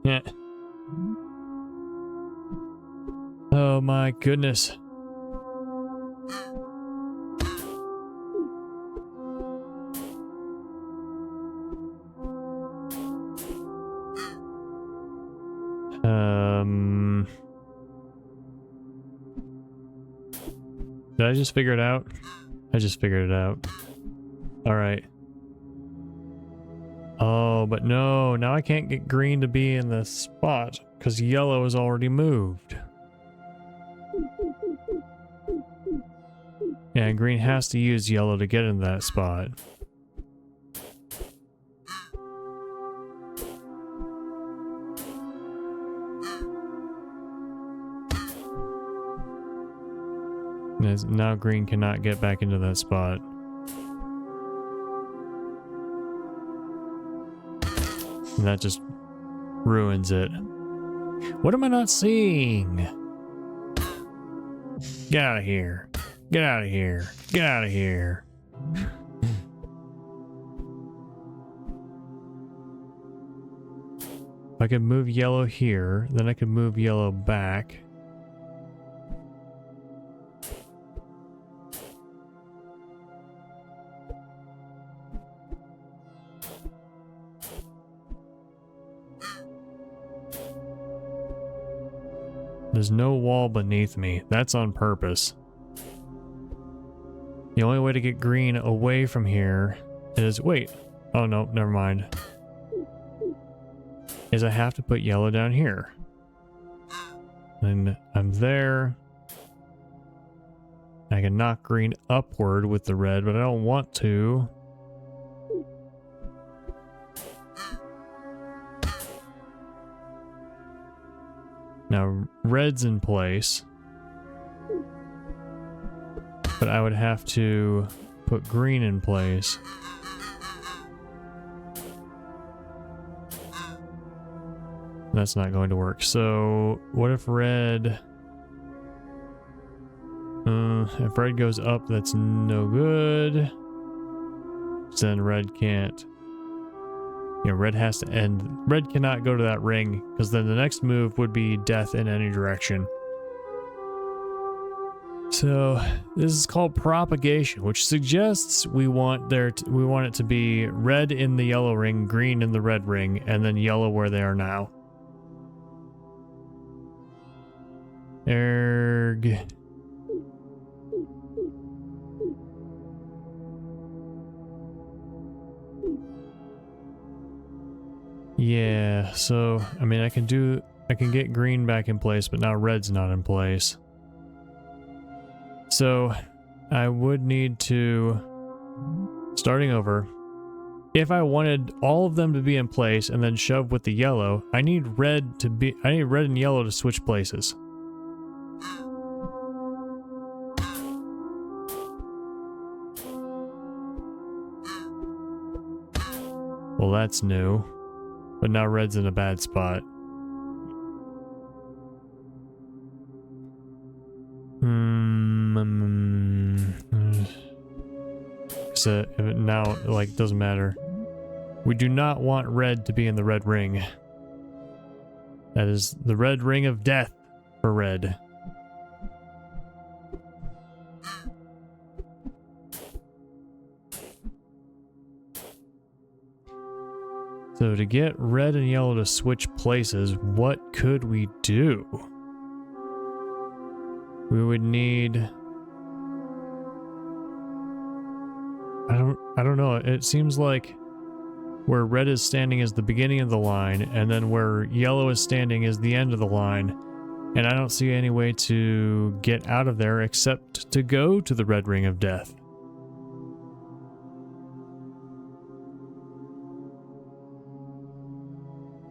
Yeah. Oh my goodness. Did I just figure it out? I just figured it out. Alright. Oh, but no, now I can't get green to be in the spot because yellow is already moved. Yeah, and green has to use yellow to get in that spot. Now green cannot get back into that spot. And that just ruins it. What am I not seeing? Get out of here. Get out of here. Get out of here. If I could move yellow here, then I could move yellow back. There's no wall beneath me. That's on purpose. The only way to get green away from here is... Wait. Oh, no. Never mind. Is I have to put yellow down here. Then I'm there. I can knock green upward with the red, but I don't want to. Now, red's in place. But I would have to put green in place. That's not going to work. So, what if red... if red goes up, that's no good. Then red can't... Yeah, red has to end. Red cannot go to that ring, because then the next move would be death in any direction. So this is called propagation, which suggests we want it to be red in the yellow ring, green in the red ring, and then yellow where they are now. Erg. Yeah, so, I mean, I can get green back in place, but now red's not in place. So, I would need to, starting over, if I wanted all of them to be in place and then shove with the yellow, I need red and yellow to switch places. Well, that's new. But now red's in a bad spot. So now, like, doesn't matter. We do not want red to be in the red ring. That is the red ring of death for red. So to get red and yellow to switch places, what could we do? We would need... I don't know. It seems like where red is standing is the beginning of the line, and then where yellow is standing is the end of the line. And I don't see any way to get out of there except to go to the red ring of death.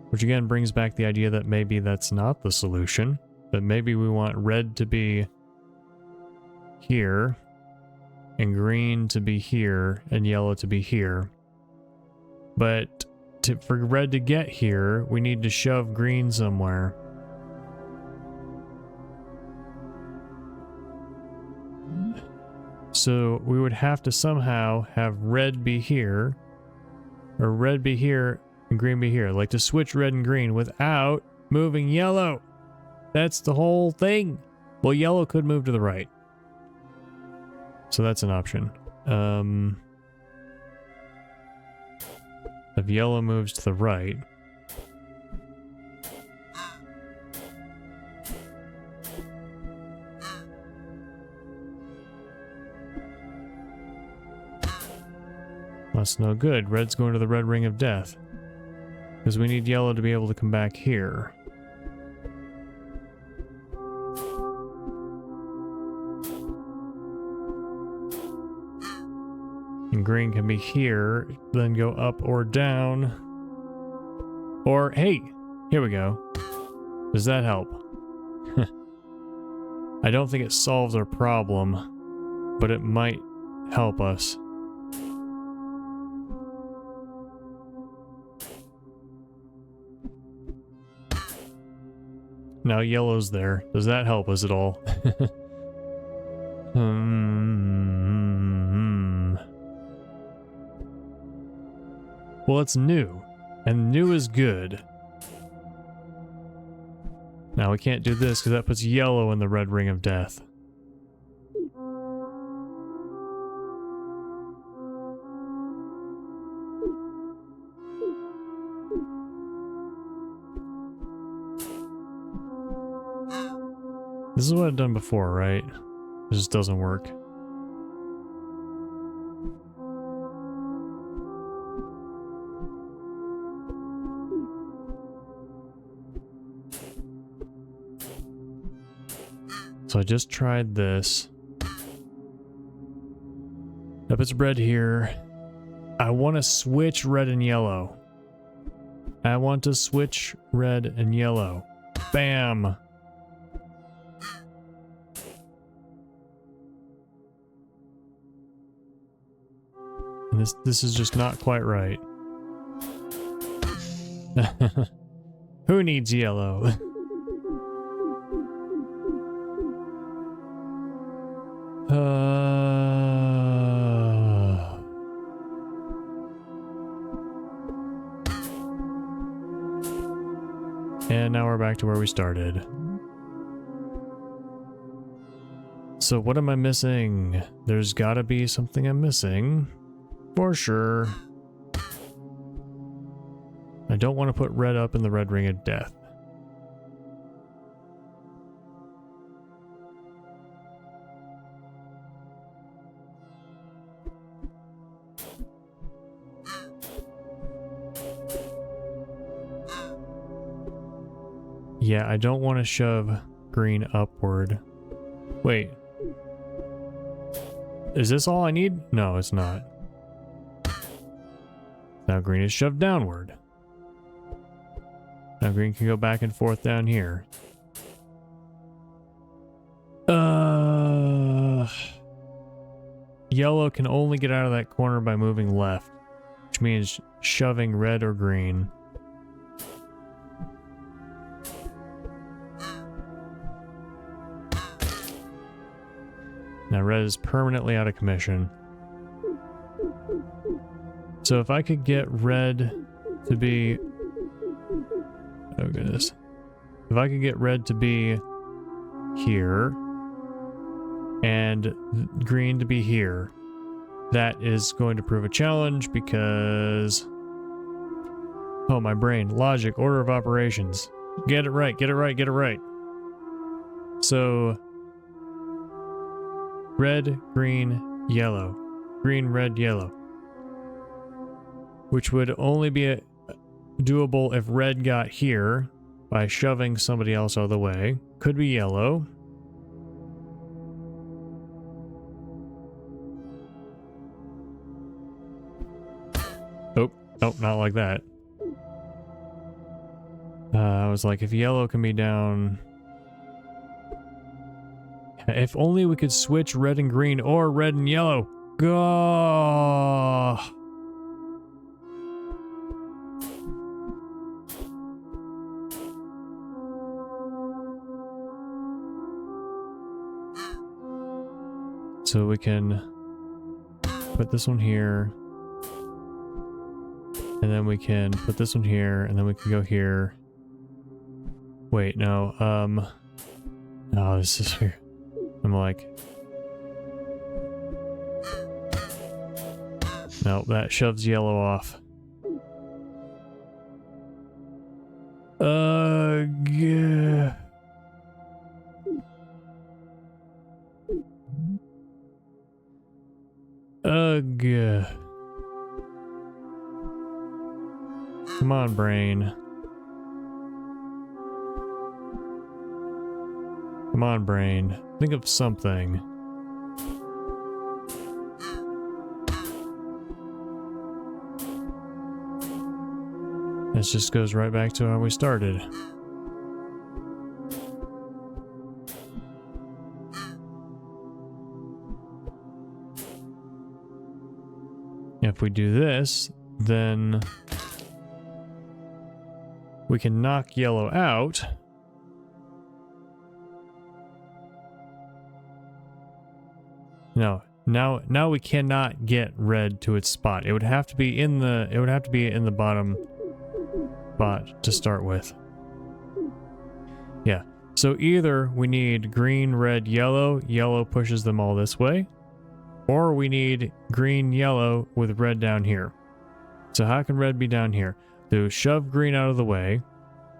Which again brings back the idea that maybe that's not the solution. But maybe we want red to be here, and green to be here, and yellow to be here. But for red to get here, we need to shove green somewhere. So we would have to somehow have red be here, or red be here, and green be here. Like to switch red and green without moving yellow. That's the whole thing. Well, yellow could move to the right. So that's an option. If yellow moves to the right... That's no good. Red's going to the red ring of death. Because we need yellow to be able to come back here. And green can be here, then go up or down. Or, hey, here we go. Does that help? I don't think it solves our problem, but it might help us. Now yellow's there. Does that help us at all? Well, it's new, and new is good. Now we can't do this because that puts yellow in the red ring of death. This is what I've done before, right? It just doesn't work. So I just tried this. If it's red here, I want to switch red and yellow. I want to switch red and yellow. Bam! And this is just not quite right. Who needs yellow? And now we're back to where we started. So what am I missing? There's gotta be something I'm missing. For sure. I don't want to put red up in the red ring of death. Yeah, I don't want to shove green upward. Wait. Is this all I need? No, it's not. Now green is shoved downward. Now green can go back and forth down here. Yellow can only get out of that corner by moving left, which means shoving red or green. Now red is permanently out of commission. So if I could get red to be... Oh goodness. If I could get red to be here and green to be here, that is going to prove a challenge because Oh, my brain. Logic, order of operations. Get it right, get it right, get it right. So, red, green, yellow. Green, red, yellow. Which would only be doable if red got here by shoving somebody else out of the way. Could be yellow. Oh, nope, not like that. I was like, if yellow can be down... If only we could switch red and green or red and yellow. Go. So we can put this one here. And then we can put this one here, and then we can go here. Wait, no, no, this is weird. I'm like... No, that shoves yellow off. Yeah. Ugh. Come on, brain. Come on, brain. Think of something. This just goes right back to how we started. If we do this, then we can knock yellow out. No, now we cannot get red to its spot. It would have to be in the bottom spot to start with. Yeah. So either we need green, red, yellow. Yellow pushes them all this way. Or we need green, yellow with red down here. So how can red be down here? So shove green out of the way,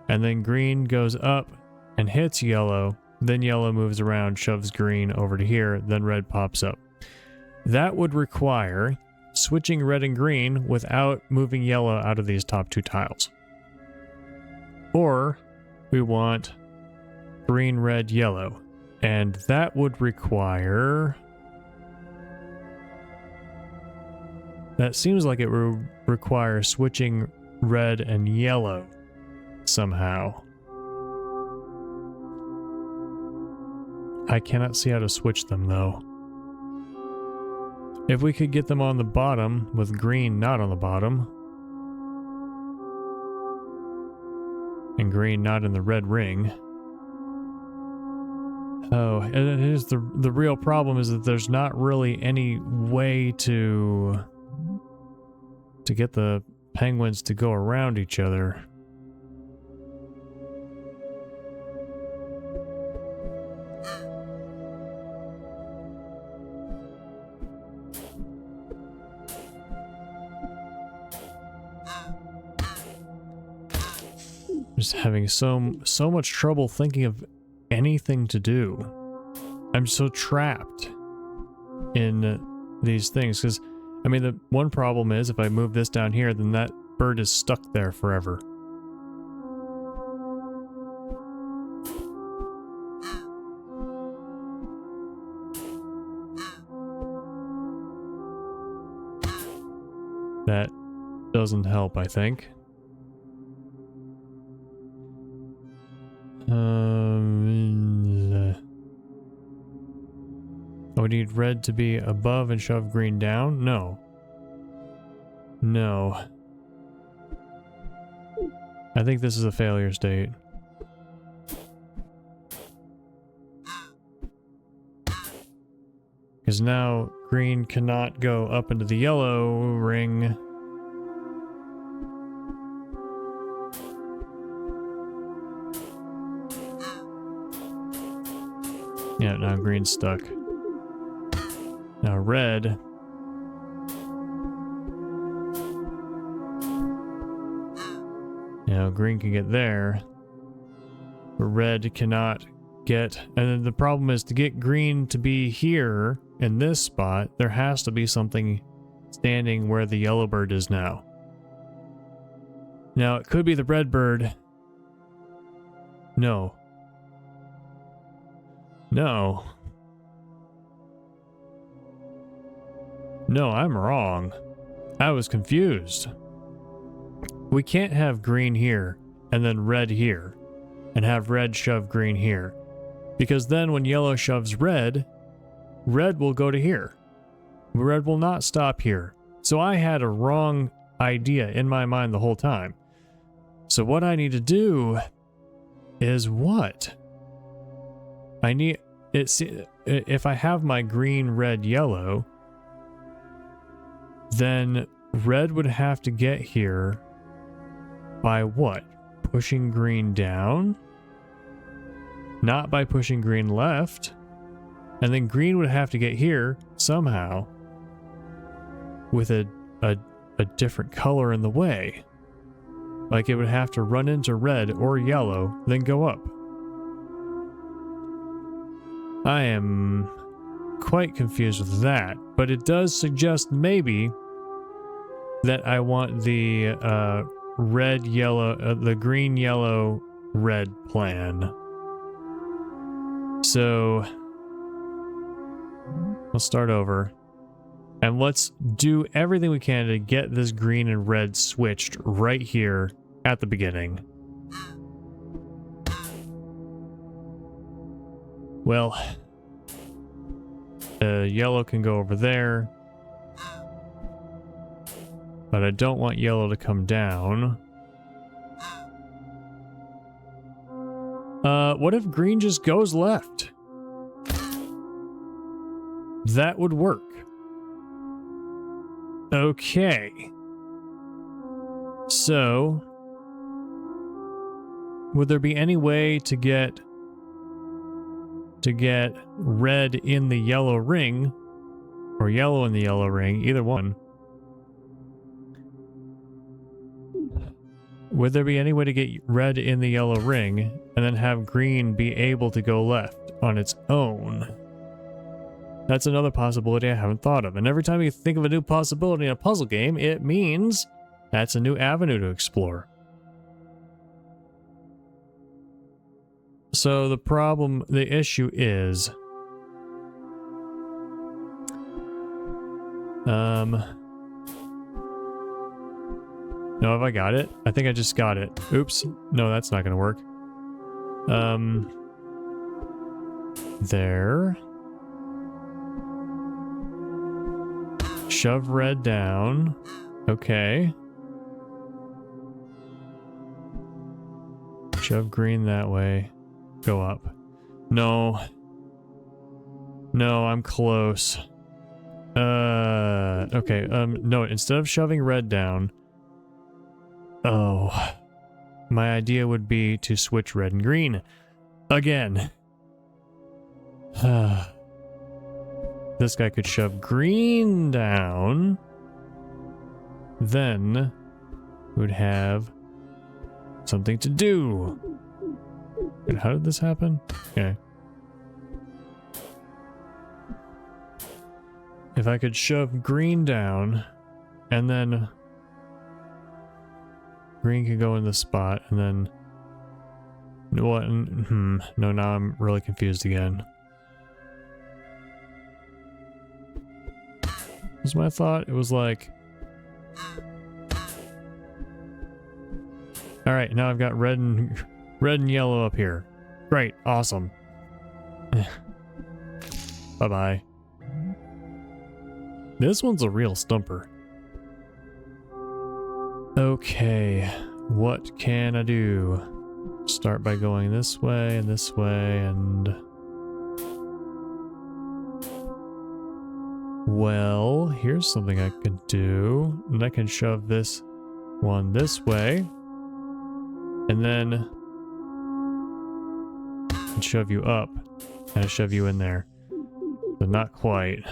and then green goes up and hits yellow, then yellow moves around, shoves green over to here, then red pops up. That would require switching red and green without moving yellow out of these top two tiles. Or we want green, red, yellow, and that would require... That seems like it would require switching red and yellow somehow. I cannot see how to switch them though. If we could get them on the bottom with green not on the bottom, and green not in the red ring. Oh, and here's the real problem is that there's not really any way to get the penguins to go around each other. Just having so much trouble thinking of anything to do. I'm so trapped in these things because I mean, the one problem is if I move this down here, then that bird is stuck there forever. That doesn't help, I think. Oh, we need red to be above and shove green down? No. No. I think this is a failure state. Because now green cannot go up into the yellow ring. Yeah, now green's stuck. Now red. Now green can get there, but red cannot get. And then the problem is, to get green to be here in this spot, there has to be something standing where the yellow bird is now. Now it could be the red bird. No. No. No, I'm wrong. I was confused. We can't have green here and then red here and have red shove green here, because then when yellow shoves red, red will go to here. Red will not stop here. So I had a wrong idea in my mind the whole time. So what I need to do is what? I need it. If I have my green, red, yellow, then red would have to get here by what? Pushing green down? Not by pushing green left. And then green would have to get here somehow with a different color in the way. Like it would have to run into red or yellow, then go up. I am quite confused with that, but it does suggest maybe that I want the red, yellow, the green, yellow, red plan. So we'll start over. And let's do everything we can to get this green and red switched right here at the beginning. Well, yellow can go over there. But I don't want yellow to come down. What if green just goes left? That would work. Okay. So, would there be any way to get red in the yellow ring, or yellow in the yellow ring, either one? Would there be any way to get red in the yellow ring and then have green be able to go left on its own? That's another possibility I haven't thought of. And every time you think of a new possibility in a puzzle game, it means that's a new avenue to explore. So the issue is... No, have I got it? I think I just got it. Oops. No, that's not gonna work. There. Shove red down. Okay. Shove green that way. Go up. No. No, I'm close. Okay, no, instead of shoving red down... Oh. My idea would be to switch red and green. Again. This guy could shove green down. Then we'd have something to do. And how did this happen? Okay. If I could shove green down, and then green could go in the spot, and then what? No, now I'm really confused again. Was my thought? It was like, all right, now I've got red and yellow up here. Great, awesome. Bye bye. This one's a real stumper. Okay, what can I do? Start by going this way and this way and... Well, here's something I could do. And I can shove this one this way. And then... and shove you up. And shove you in there. But not quite.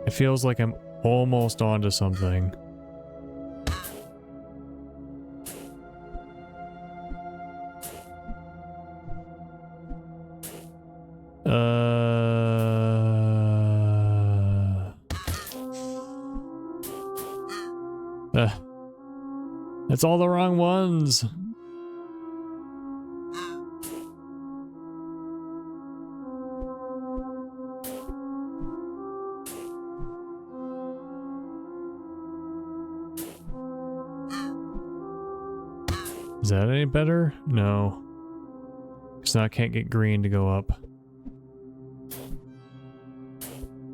It feels like I'm almost onto something. It's all the wrong ones. Is that any better? No. Because now I can't get green to go up.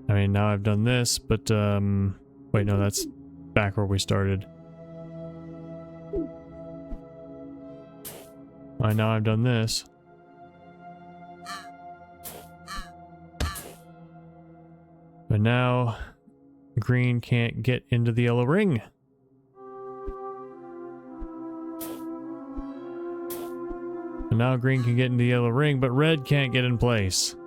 I mean, now I've done this, but, wait, no, that's back where we started. Alright, now I've done this. But now, green can't get into the yellow ring. And now green can get into the yellow ring, but red can't get in place.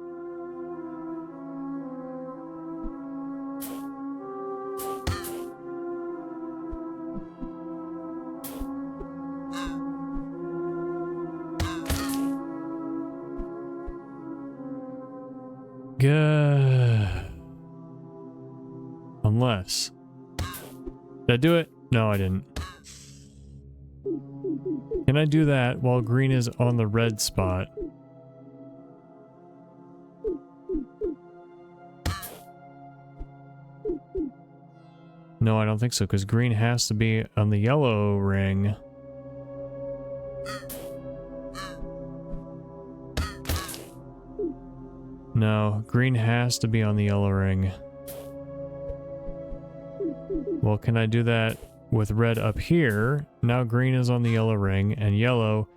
Unless. Did I do it? No, I didn't. Can I do that while green is on the red spot? No, I don't think so, because green has to be on the yellow ring. No, green has to be on the yellow ring. Well, can I do that with red up here? Now green is on the yellow ring, and yellow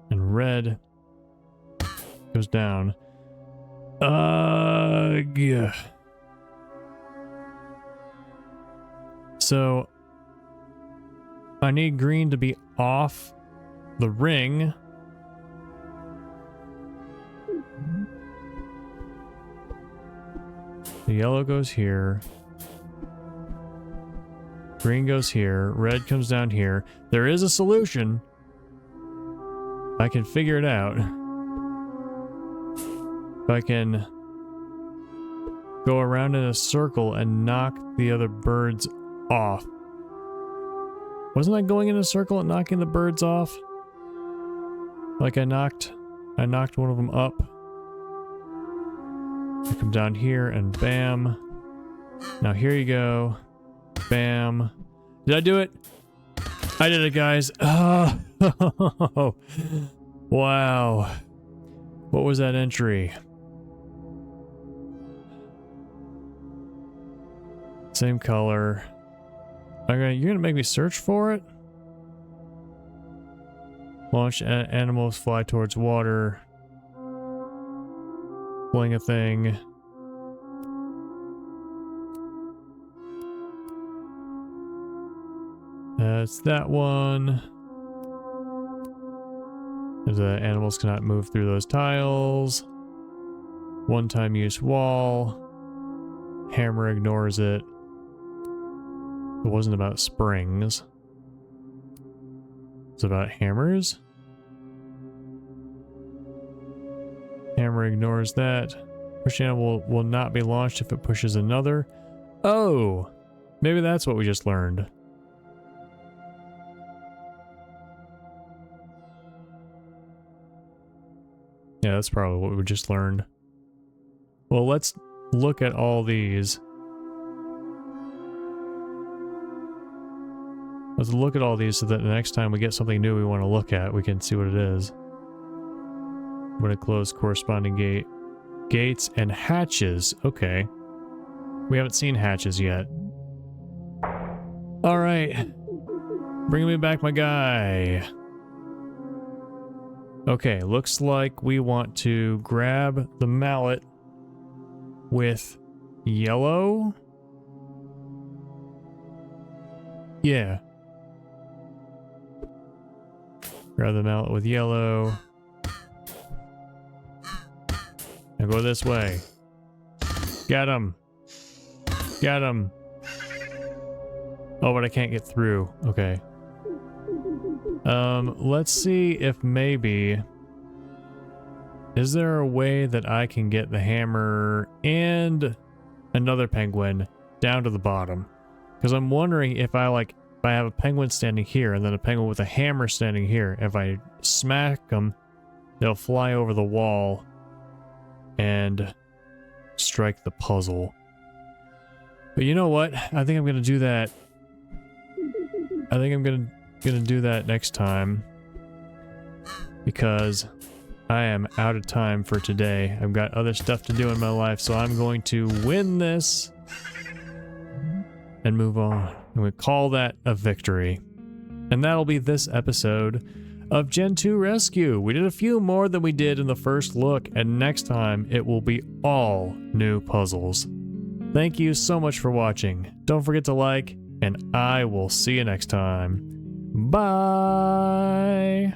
and red goes down. Yeah. So I need green to be off the ring. The yellow goes here. Green goes here. Red comes down here. There is a solution. I can figure it out. If I can go around in a circle and knock the other birds off. Wasn't I going in a circle and knocking the birds off? Like I knocked one of them up. I come down here and bam. Now here you go. Bam. Did I do it? I did it, guys. Oh, wow. What was that entry? Same color. Okay, you're gonna make me search for it? Launch animals fly towards water. Fling a thing. That's that one. The animals cannot move through those tiles. One-time use wall. Hammer ignores it. It wasn't about springs. It's about hammers. Hammer ignores that. Push animal will not be launched if it pushes another. Oh! Maybe that's what we just learned. Yeah, that's probably what we just learned. Well, let's look at all these. Let's look at all these so that the next time we get something new we want to look at, we can see what it is. I'm going to close corresponding gates and hatches. Okay. We haven't seen hatches yet. All right. Bring me back my guy. Okay, looks like we want to grab the mallet with yellow. Yeah. Grab the mallet with yellow. And I'll go this way. Get him. Get him. Oh, but I can't get through. Okay. Let's see if maybe... Is there a way that I can get the hammer and another penguin down to the bottom? Because I'm wondering if I have a penguin standing here and then a penguin with a hammer standing here, if I smack them, they'll fly over the wall and strike the puzzle. But you know what? I think I'm gonna do that. I think I'm gonna do that next time, because I am out of time for today. I've got other stuff to do in my life, so I'm going to win this and move on. And we call that a victory. And that'll be this episode of Gentoo Rescue. We did a few more than we did in the first look, and next time it will be all new puzzles. Thank you so much for watching. Don't forget to like, and I will see you next time. Bye!